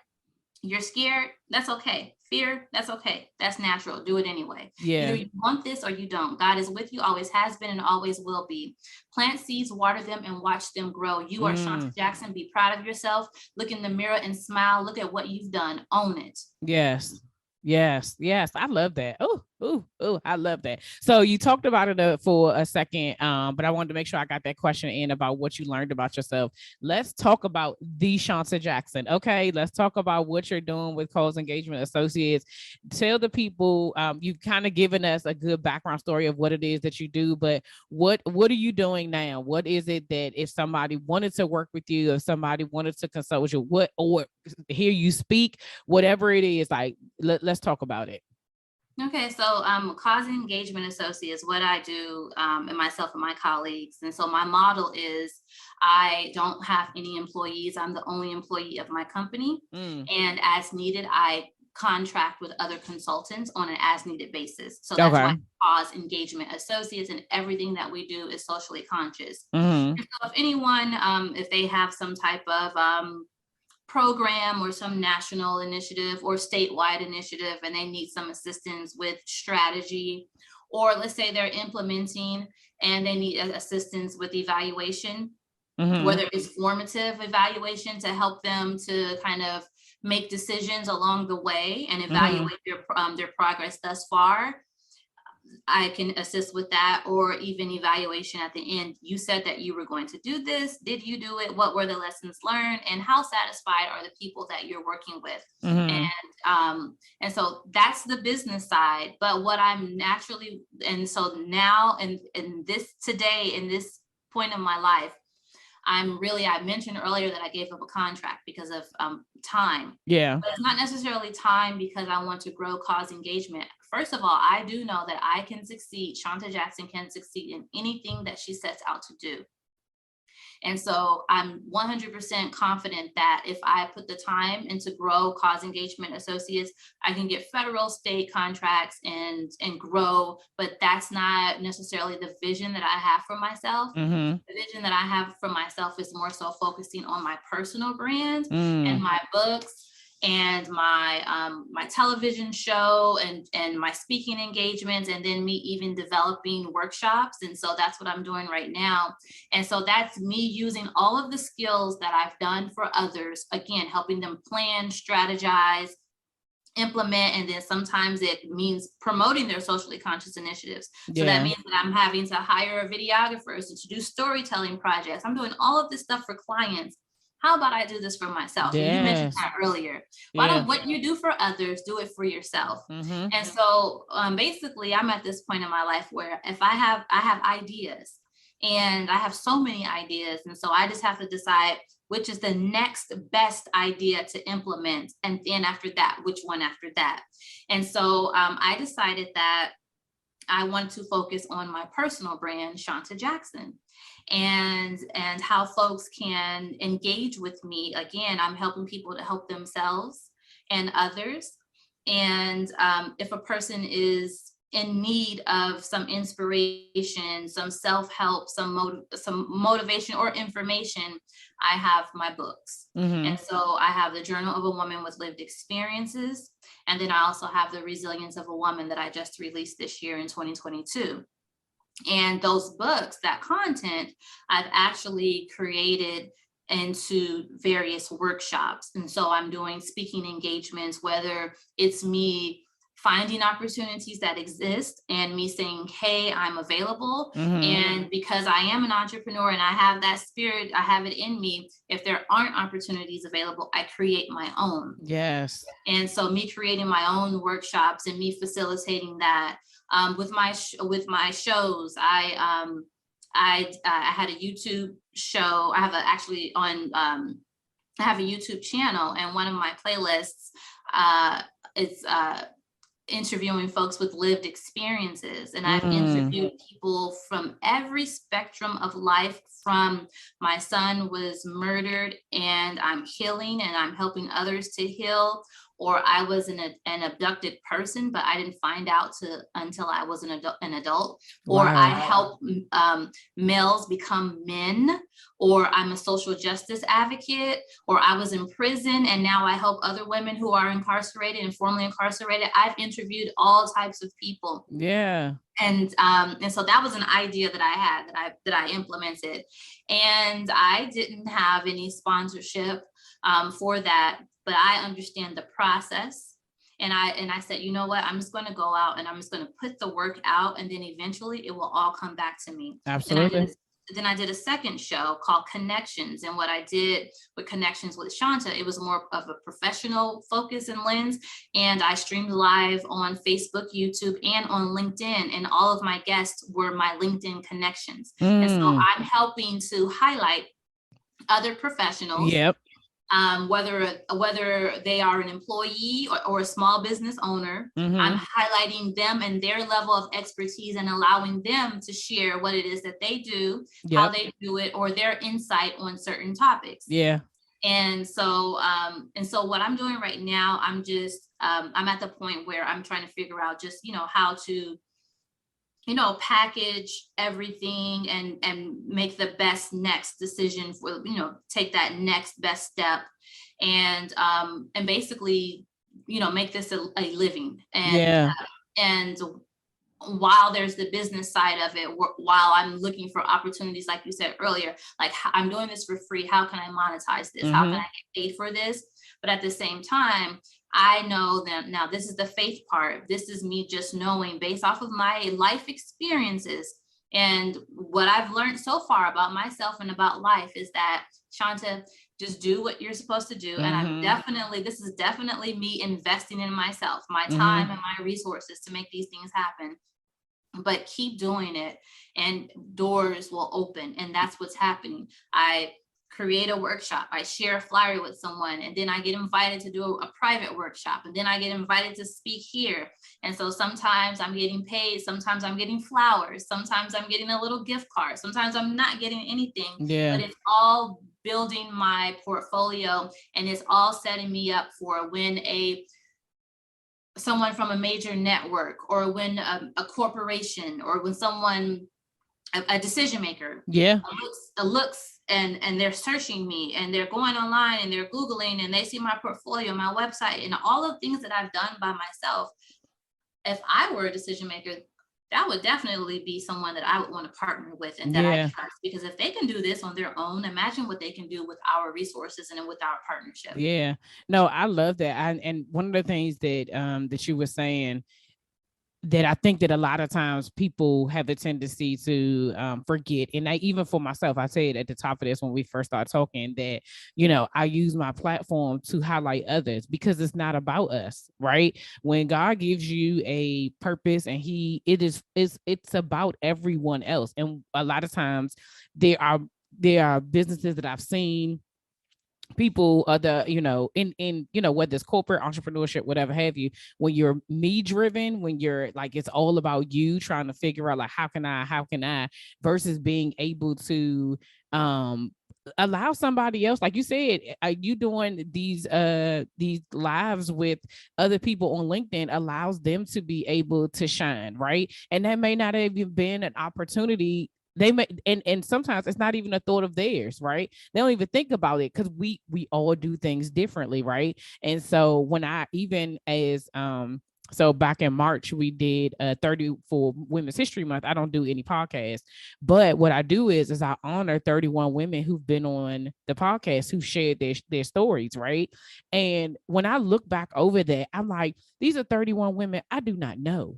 You're scared. That's okay. Fear. That's okay. That's natural. Do it anyway. Either you want this or you don't. God is with you, always has been and always will be. Plant seeds, water them, and watch them grow. You are Shawnta Jackson. Be proud of yourself. Look in the mirror and smile. Look at what you've done. Own it. Yes. I love that. Oh, I love that. So you talked about it for a second, but I wanted to make sure I got that question in about what you learned about yourself. Let's talk about the Shawnta Jackson. Okay, let's talk about what you're doing with Coles Engagement Associates. Tell the people, you've kind of given us a good background story of what it is that you do, but what are you doing now? What is it that if somebody wanted to work with you, if somebody wanted to consult with you, or hear you speak, whatever it is, like let's talk about it. Okay, so Cause Engagement Associates, what I do, and myself and my colleagues. And so my model is I don't have any employees. I'm the only employee of my company. And as needed, I contract with other consultants on an as needed basis. So that's why Cause Engagement Associates, and everything that we do is socially conscious. And so if anyone, if they have some type of program or some national initiative or statewide initiative and they need some assistance with strategy, or let's say they're implementing and they need assistance with evaluation, whether it's formative evaluation to help them to kind of make decisions along the way and evaluate their progress thus far, I can assist with that, or even evaluation at the end. You said that you were going to do this. Did you do it? What were the lessons learned? And how satisfied are the people that you're working with? And so that's the business side. But what I'm naturally, and so now in this today, in this point of my life, I mentioned earlier that I gave up a contract because of time. Yeah. But it's not necessarily time because I want to grow cause engagement. First of all, I do know that I can succeed. Shawnta Jackson can succeed in anything that she sets out to do. And so I'm 100% confident that if I put the time into grow cause engagement associates, I can get federal, state contracts and grow. But that's not necessarily the vision that I have for myself. The vision that I have for myself is more so focusing on my personal brand and my books and my television show and my speaking engagements, and then me even developing workshops. And so that's what I'm doing right now. And so that's me using all of the skills that I've done for others, again, helping them plan, strategize, implement, and then sometimes it means promoting their socially conscious initiatives. So that means that I'm having to hire videographers to do storytelling projects. I'm doing all of this stuff for clients. How about I do this for myself? And you mentioned that earlier. Why don't what you do for others, do it for yourself? And so basically, I'm at this point in my life where if I have ideas, and I have so many ideas. And so I just have to decide which is the next best idea to implement. And then after that, which one after that? And so I decided that I want to focus on my personal brand, Shawnta Jackson, and how folks can engage with me. Again, I'm helping people to help themselves and others. And if a person is in need of some inspiration, some self-help, some motivation or information, I have my books. And so I have the Journal of a Woman with Lived Experiences. And then I also have the Resilience of a Woman that I just released this year in 2022. And those books, that content, I've actually created into various workshops. And so I'm doing speaking engagements, whether it's me finding opportunities that exist and me saying, hey, I'm available. And because I am an entrepreneur and I have that spirit, I have it in me. If there aren't opportunities available, I create my own. Yes. And so me creating my own workshops and me facilitating that with my shows. I had a YouTube show. I have a YouTube channel, and one of my playlists is interviewing folks with lived experiences. And I've interviewed people from every spectrum of life, from my son was murdered and I'm healing and I'm helping others to heal, or I was an abducted person, but I didn't find out until I was an adult, or I help males become men, or I'm a social justice advocate, or I was in prison and now I help other women who are incarcerated and formerly incarcerated. I've interviewed all types of people. Yeah. And so that was an idea that I had that I implemented, and I didn't have any sponsorship for that, but I understand the process. And I said, you know what, I'm just going to go out and I'm just going to put the work out, and then eventually it will all come back to me. Absolutely. Then I did a second show called Connections. And what I did with Connections with Shawnta, it was more of a professional focus and lens. And I streamed live on Facebook, YouTube, and on LinkedIn. And all of my guests were my LinkedIn connections. And so I'm helping to highlight other professionals. Yep. Whether they are an employee or a small business owner, I'm highlighting them and their level of expertise and allowing them to share what it is that they do, how they do it, or their insight on certain topics. Yeah. And so what I'm doing right now, I'm at the point where I'm trying to figure out just, how to package everything and make the best next decision for, take that next best step and basically, make this a living. And while there's the business side of it, while I'm looking for opportunities, like you said earlier, like I'm doing this for free, how can I monetize this? How can I get paid for this? But at the same time, I know them. Now, this is the faith part. This is me just knowing based off of my life experiences and what I've learned so far about myself and about life is that, Shawnta, just do what you're supposed to do. And this is definitely me investing in myself, my time and my resources to make these things happen. But keep doing it and doors will open. And that's what's happening. I create a workshop, I share a flyer with someone, and then I get invited to do a private workshop, and then I get invited to speak here. And so sometimes I'm getting paid, sometimes I'm getting flowers, sometimes I'm getting a little gift card, sometimes I'm not getting anything. But it's all building my portfolio, and it's all setting me up for when someone from a major network, or when a corporation, or when someone, a decision maker, looks and they're searching me, and they're going online and they're Googling, and they see my portfolio, my website, and all of the things that I've done by myself. If I were a decision maker, that would definitely be someone that I would want to partner with and that I trust, because if they can do this on their own, imagine what they can do with our resources and with our partnership. Yeah, no, I love that. And one of the things that that you were saying that I think that a lot of times people have a tendency to forget. And even for myself, I said at the top of this when we first started talking that, I use my platform to highlight others because it's not about us, right? When God gives you a purpose and it's about everyone else. And a lot of times there are businesses that I've seen, people in whether it's corporate entrepreneurship, whatever have you, when you're me driven, when you're like, it's all about you trying to figure out like, how can I versus being able to allow somebody else, like you said, you doing these lives with other people on LinkedIn allows them to be able to shine, right? And that may not have even been an opportunity they may, and sometimes it's not even a thought of theirs, right? They don't even think about it because we all do things differently, right? And so when I even as so back in March, we did 30 for Women's History Month. I don't do any podcasts, but what I do is I honor 31 women who've been on the podcast, who shared their stories, right? And when I look back over that, I'm like, these are 31 women I do not know.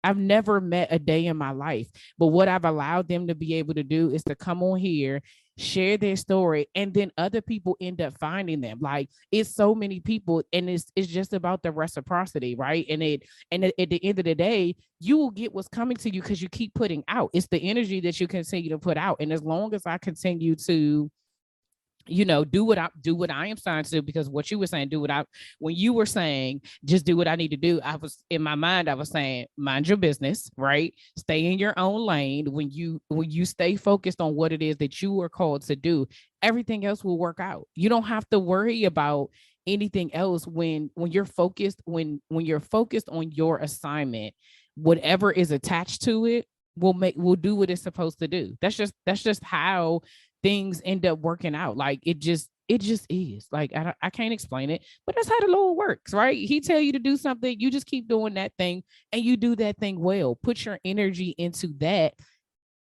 I've never met a day in my life, but what I've allowed them to be able to do is to come on here, share their story, and then other people end up finding them. Like, it's so many people, and it's just about the reciprocity, right? And at the end of the day, you will get what's coming to you because you keep putting out. It's the energy that you continue to put out, and as long as I continue to do what I am trying to do, because what you were saying, when you were saying just do what I need to do, I was in my mind, I was saying, mind your business, right? Stay in your own lane. When you stay focused on what it is that you are called to do, everything else will work out. You don't have to worry about anything else when you're focused, when you're focused on your assignment, whatever is attached to it will do what it's supposed to do. That's just how things end up working out. Like it just is. Like I can't explain it, but that's how the Lord works, right? He tell you to do something, you just keep doing that thing, and you do that thing well. Put your energy into that.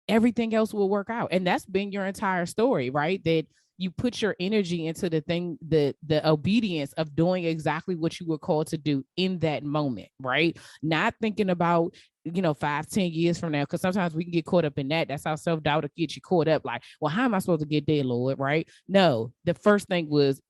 Everything else will work out. And that's been your entire story, right? That you put your energy into the thing, the obedience of doing exactly what you were called to do in that moment, right? Not thinking about 5-10 years from now, because sometimes we can get caught up in that. That's how self-doubt will get you caught up, like, well, how am I supposed to get there, Lord? Right? No, the first thing was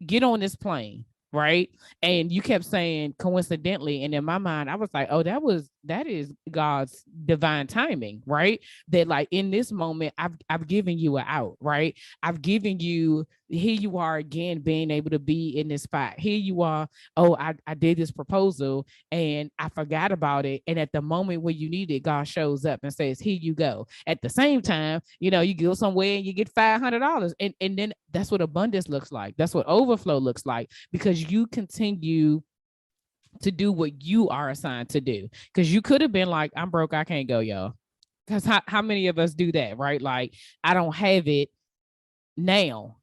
get on this plane, right? And you kept saying coincidentally, and in my mind I was like, oh, that is God's divine timing, right? That like in this moment I've given you an out, right? I've given you, here you are again, being able to be in this spot. Here you are, oh, I did this proposal and I forgot about it, and at the moment when you need it, God shows up and says, here you go. At the same time, you go somewhere and you get $500, and then that's what abundance looks like. That's what overflow looks like, because you continue to do what you are assigned to do. Because you could have been like, I'm broke, I can't go, y'all. Because how many of us do that, right? Like, I don't have it now.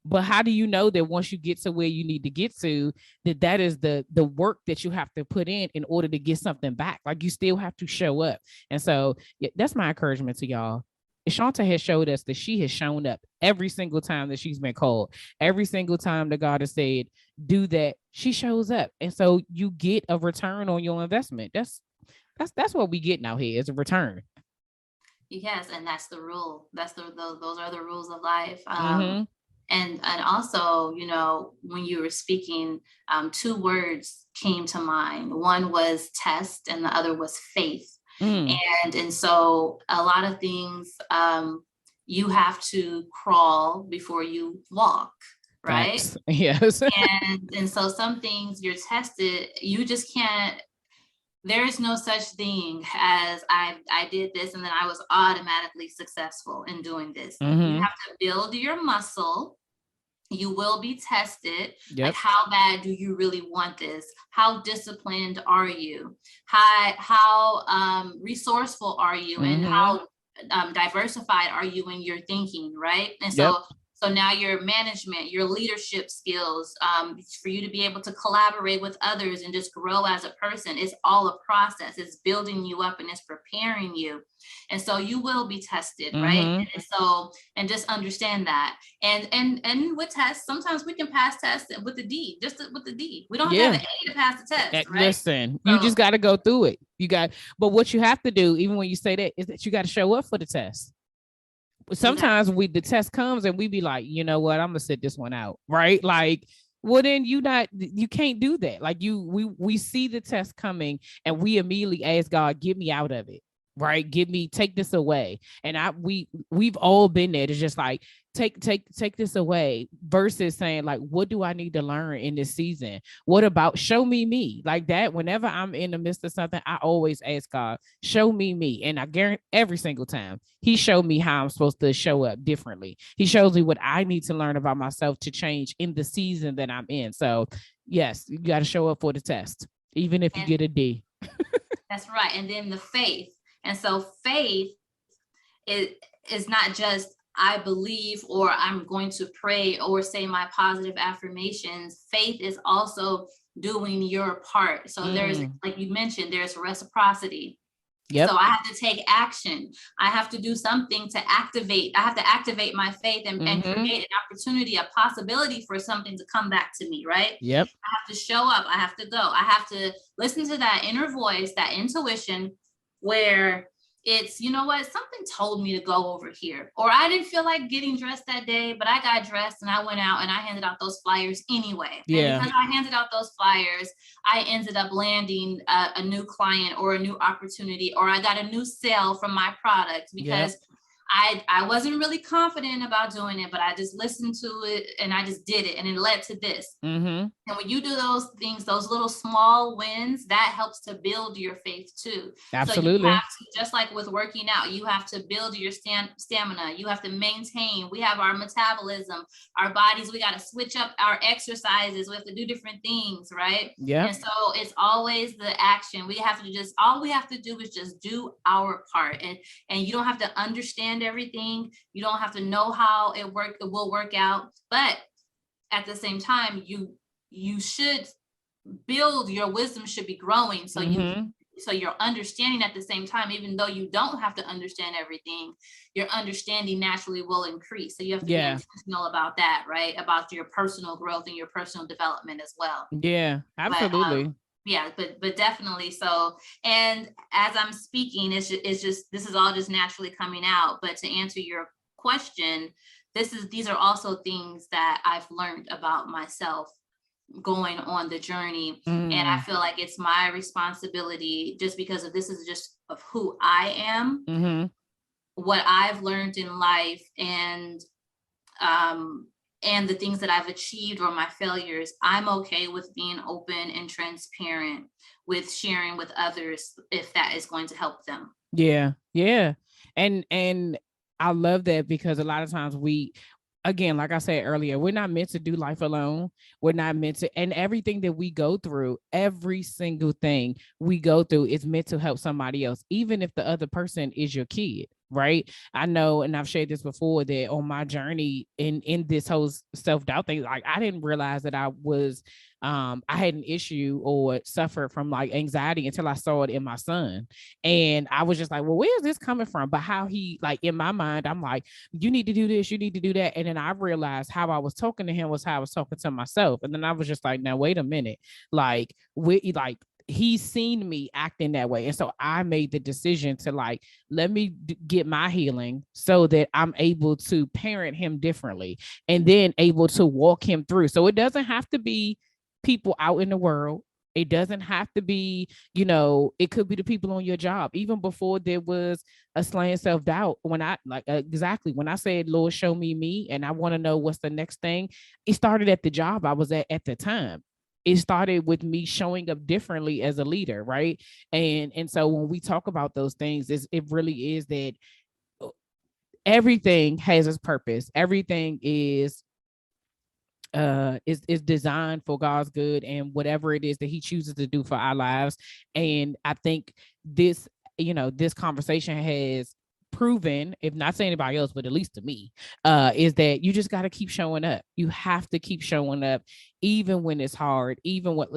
But how do you know that once you get to where you need to get to, that is the work that you have to put in order to get something back? Like, you still have to show up. And so that's my encouragement to y'all. Shawnta has showed us that she has shown up every single time that she's been called. Every single time that God has said, do that, she shows up. And so you get a return on your investment. That's what we get now here is a return. Yes, and that's the rule. That's those are the rules of life. Mm-hmm. And also, you know, when you were speaking, two words came to mind. One was test, and the other was faith. Mm. And so a lot of things, you have to crawl before you walk, right? Facts. Yes. And so some things you're tested, you just can't. There is no such thing as I did this and then I was automatically successful in doing this. You Mm-hmm. have to build your muscle. You will be tested. Like, Yep. how bad do you really want this? How disciplined are you? How resourceful are you? And Mm-hmm. how diversified are you in your thinking, right? And Yep. so now your management, your leadership skills, for you to be able to collaborate with others and just grow as a person, it's all a process. It's building you up and it's preparing you. And so you will be tested, right? Mm-hmm. And so, and just understand that. And with tests, sometimes we can pass tests with the D, with the D. We don't have to have Yeah. an A to pass the test, right? Listen, you So just got to go through it. But what you have to do, even when you say that, is that you got to show up for the test. Sometimes exactly. the test comes and we be like, you know what, I'm gonna sit this one out, right? Like, well, then you can't do that. Like we see the test coming and we immediately ask God, get me out of it, right? Take this away. And we've all been there. It's just like, take this away versus saying like, what do I need to learn in this season? What about show me like that? Whenever I'm in the midst of something, I always ask God, show me. And I guarantee every single time he showed me how I'm supposed to show up differently. He shows me what I need to learn about myself to change in the season that I'm in. So yes, you got to show up for the test, even if you And get a D. that's right. And then the faith. And so faith is not just I believe or I'm going to pray or say my positive affirmations. Faith is also doing your part. So there's, like you mentioned, there's reciprocity. Yep. So I have to take action. I have to do something to activate. I have to activate my faith and create an opportunity, a possibility for something to come back to me, right? Yep. I have to show up. I have to go. I have to listen to that inner voice, that intuition, where it's, you know what, something told me to go over here, or I didn't feel like getting dressed that day, but I got dressed and I went out and I handed out those flyers anyway. And Yeah. because I handed out those flyers, I ended up landing a new client or a new opportunity, or I got a new sale from my product because I wasn't really confident about doing it, but I just listened to it and I just did it, and it led to this. And when you do those things, those little small wins, that helps to build your faith too. Absolutely. So you have to, just like with working out, you have to build your stamina. You have to maintain. We have our metabolism, our bodies. We got to switch up our exercises. We have to do different things, right? Yeah. And so it's always the action. We have to just, all we have to do is just do our part. And you don't have to understand everything. You don't have to know how it will work out. But at the same time, you should build, your wisdom should be growing. So so your understanding at the same time, even though you don't have to understand everything, your understanding naturally will increase. So you have to be intentional about that, right? About your personal growth and your personal development as well. Yeah, absolutely. But definitely. So, and as I'm speaking, it's just this is all just naturally coming out. But to answer your question, these are also things that I've learned about myself going on the journey. And I feel like it's my responsibility, just because of this is just of who I am, what I've learned in life, and the things that I've achieved or my failures. I'm okay with being open and transparent with sharing with others if that is going to help them. Yeah. And I love that, because a lot of times again, like I said earlier, we're not meant to do life alone. We're not meant to, and everything that we go through, every single thing we go through is meant to help somebody else, even if the other person is your kid. right? I know, and I've shared this before, that on my journey in this whole self-doubt thing, like I didn't realize that I had an issue or suffered from like anxiety until I saw it in my son. And I was just like, well, where is this coming from? But how he, like, in my mind, I'm like, you need to do this, you need to do that. And then I realized how I was talking to him was how I was talking to myself. And then I was just like, now wait a minute, like he's seen me acting that way. And so I made the decision to like, let me get my healing so that I'm able to parent him differently and then able to walk him through. So it doesn't have to be people out in the world. It doesn't have to be, it could be the people on your job. Even before there was a slaying self-doubt, when I when I said, Lord, show me, and I want to know what's the next thing, it started at the job I was at the time. It started with me showing up differently as a leader, right? And so when we talk about those things, it really is that everything has its purpose. Everything is designed for God's good and whatever it is that he chooses to do for our lives. And I think this conversation has proven, if not to anybody else, but at least to me, is that you just got to keep showing up. You have to keep showing up, even when it's hard,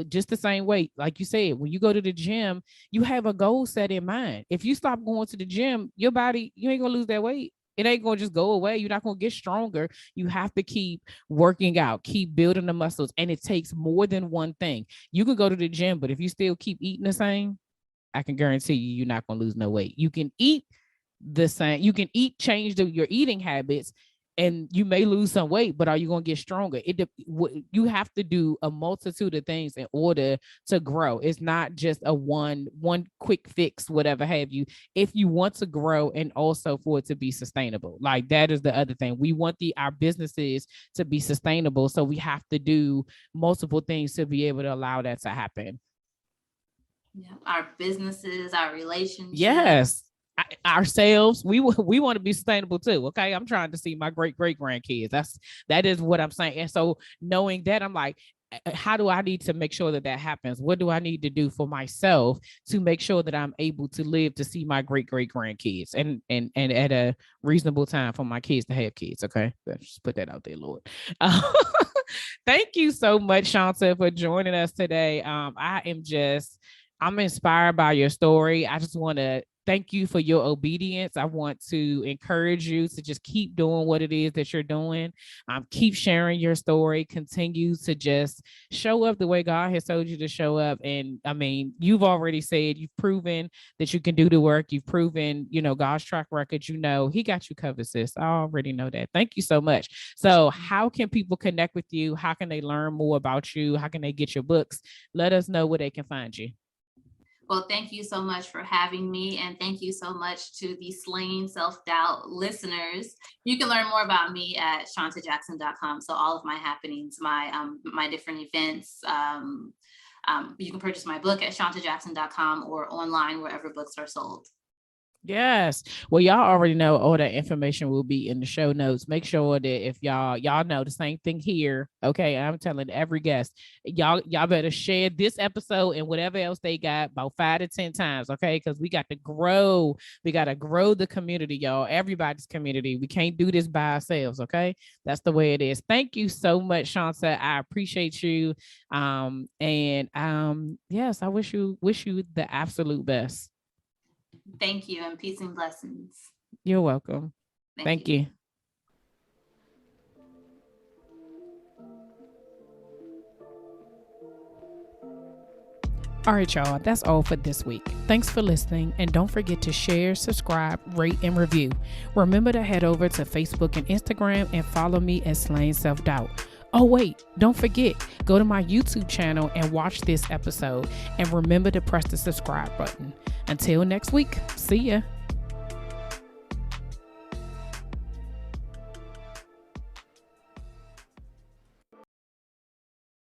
just the same way, like you said, when you go to the gym, you have a goal set in mind. If you stop going to the gym, your body, you ain't gonna lose that weight. It ain't going to just go away. You're not going to get stronger. You have to keep working out, keep building the muscles. And it takes more than one thing. You can go to the gym, but if you still keep eating the same, I can guarantee you're not going to lose no weight. You can eat the same. You can change your eating habits, and you may lose some weight, but are you going to get stronger? You have to do a multitude of things in order to grow. It's not just a one quick fix, whatever have you. If you want to grow and also for it to be sustainable, like that is the other thing. We want our businesses to be sustainable. So we have to do multiple things to be able to allow that to happen. Yeah, our businesses, our relationships. Yes. Ourselves, we want to be sustainable too. Okay, I'm trying to see my great grandkids. That is what I'm saying. And so knowing that, I'm like, how do I need to make sure that happens? What do I need to do for myself to make sure that I'm able to live to see my great grandkids and at a reasonable time for my kids to have kids? Okay, let's just put that out there, Lord. Thank you so much, Shawnta, for joining us today. I'm inspired by your story. I just want to thank you for your obedience. I want to encourage you to just keep doing what it is that you're doing. Keep sharing your story. Continue to just show up the way God has told you to show up. And I mean, you've already said, you've proven that you can do the work. You've proven, God's track record. He got you covered, sis. I already know that. Thank you so much. So how can people connect with you? How can they learn more about you? How can they get your books? Let us know where they can find you. Well, thank you so much for having me. And thank you so much to the Slaying Self-Doubt listeners. You can learn more about me at ShawntaJackson.com. So all of my happenings, my different events, you can purchase my book at ShawntaJackson.com or online wherever books are sold. Yes. Well, y'all already know all that information will be in the show notes. Make sure that if y'all know the same thing here. Okay. I'm telling every guest, y'all better share this episode and whatever else they got about 5 to 10 times. Okay. Because we got to grow. We got to grow the community, y'all. Everybody's community. We can't do this by ourselves. Okay. That's the way it is. Thank you so much, Shawnta. I appreciate you. Yes, I wish you the absolute best. Thank you, and peace and blessings. You're welcome. Thank you. All right, y'all, that's all for this week. Thanks for listening, and don't forget to share, subscribe, rate, and review. Remember to head over to Facebook and Instagram and follow me at Slaying Self-Doubt. Oh, wait, don't forget, go to my YouTube channel and watch this episode, and remember to press the subscribe button. Until next week, see ya.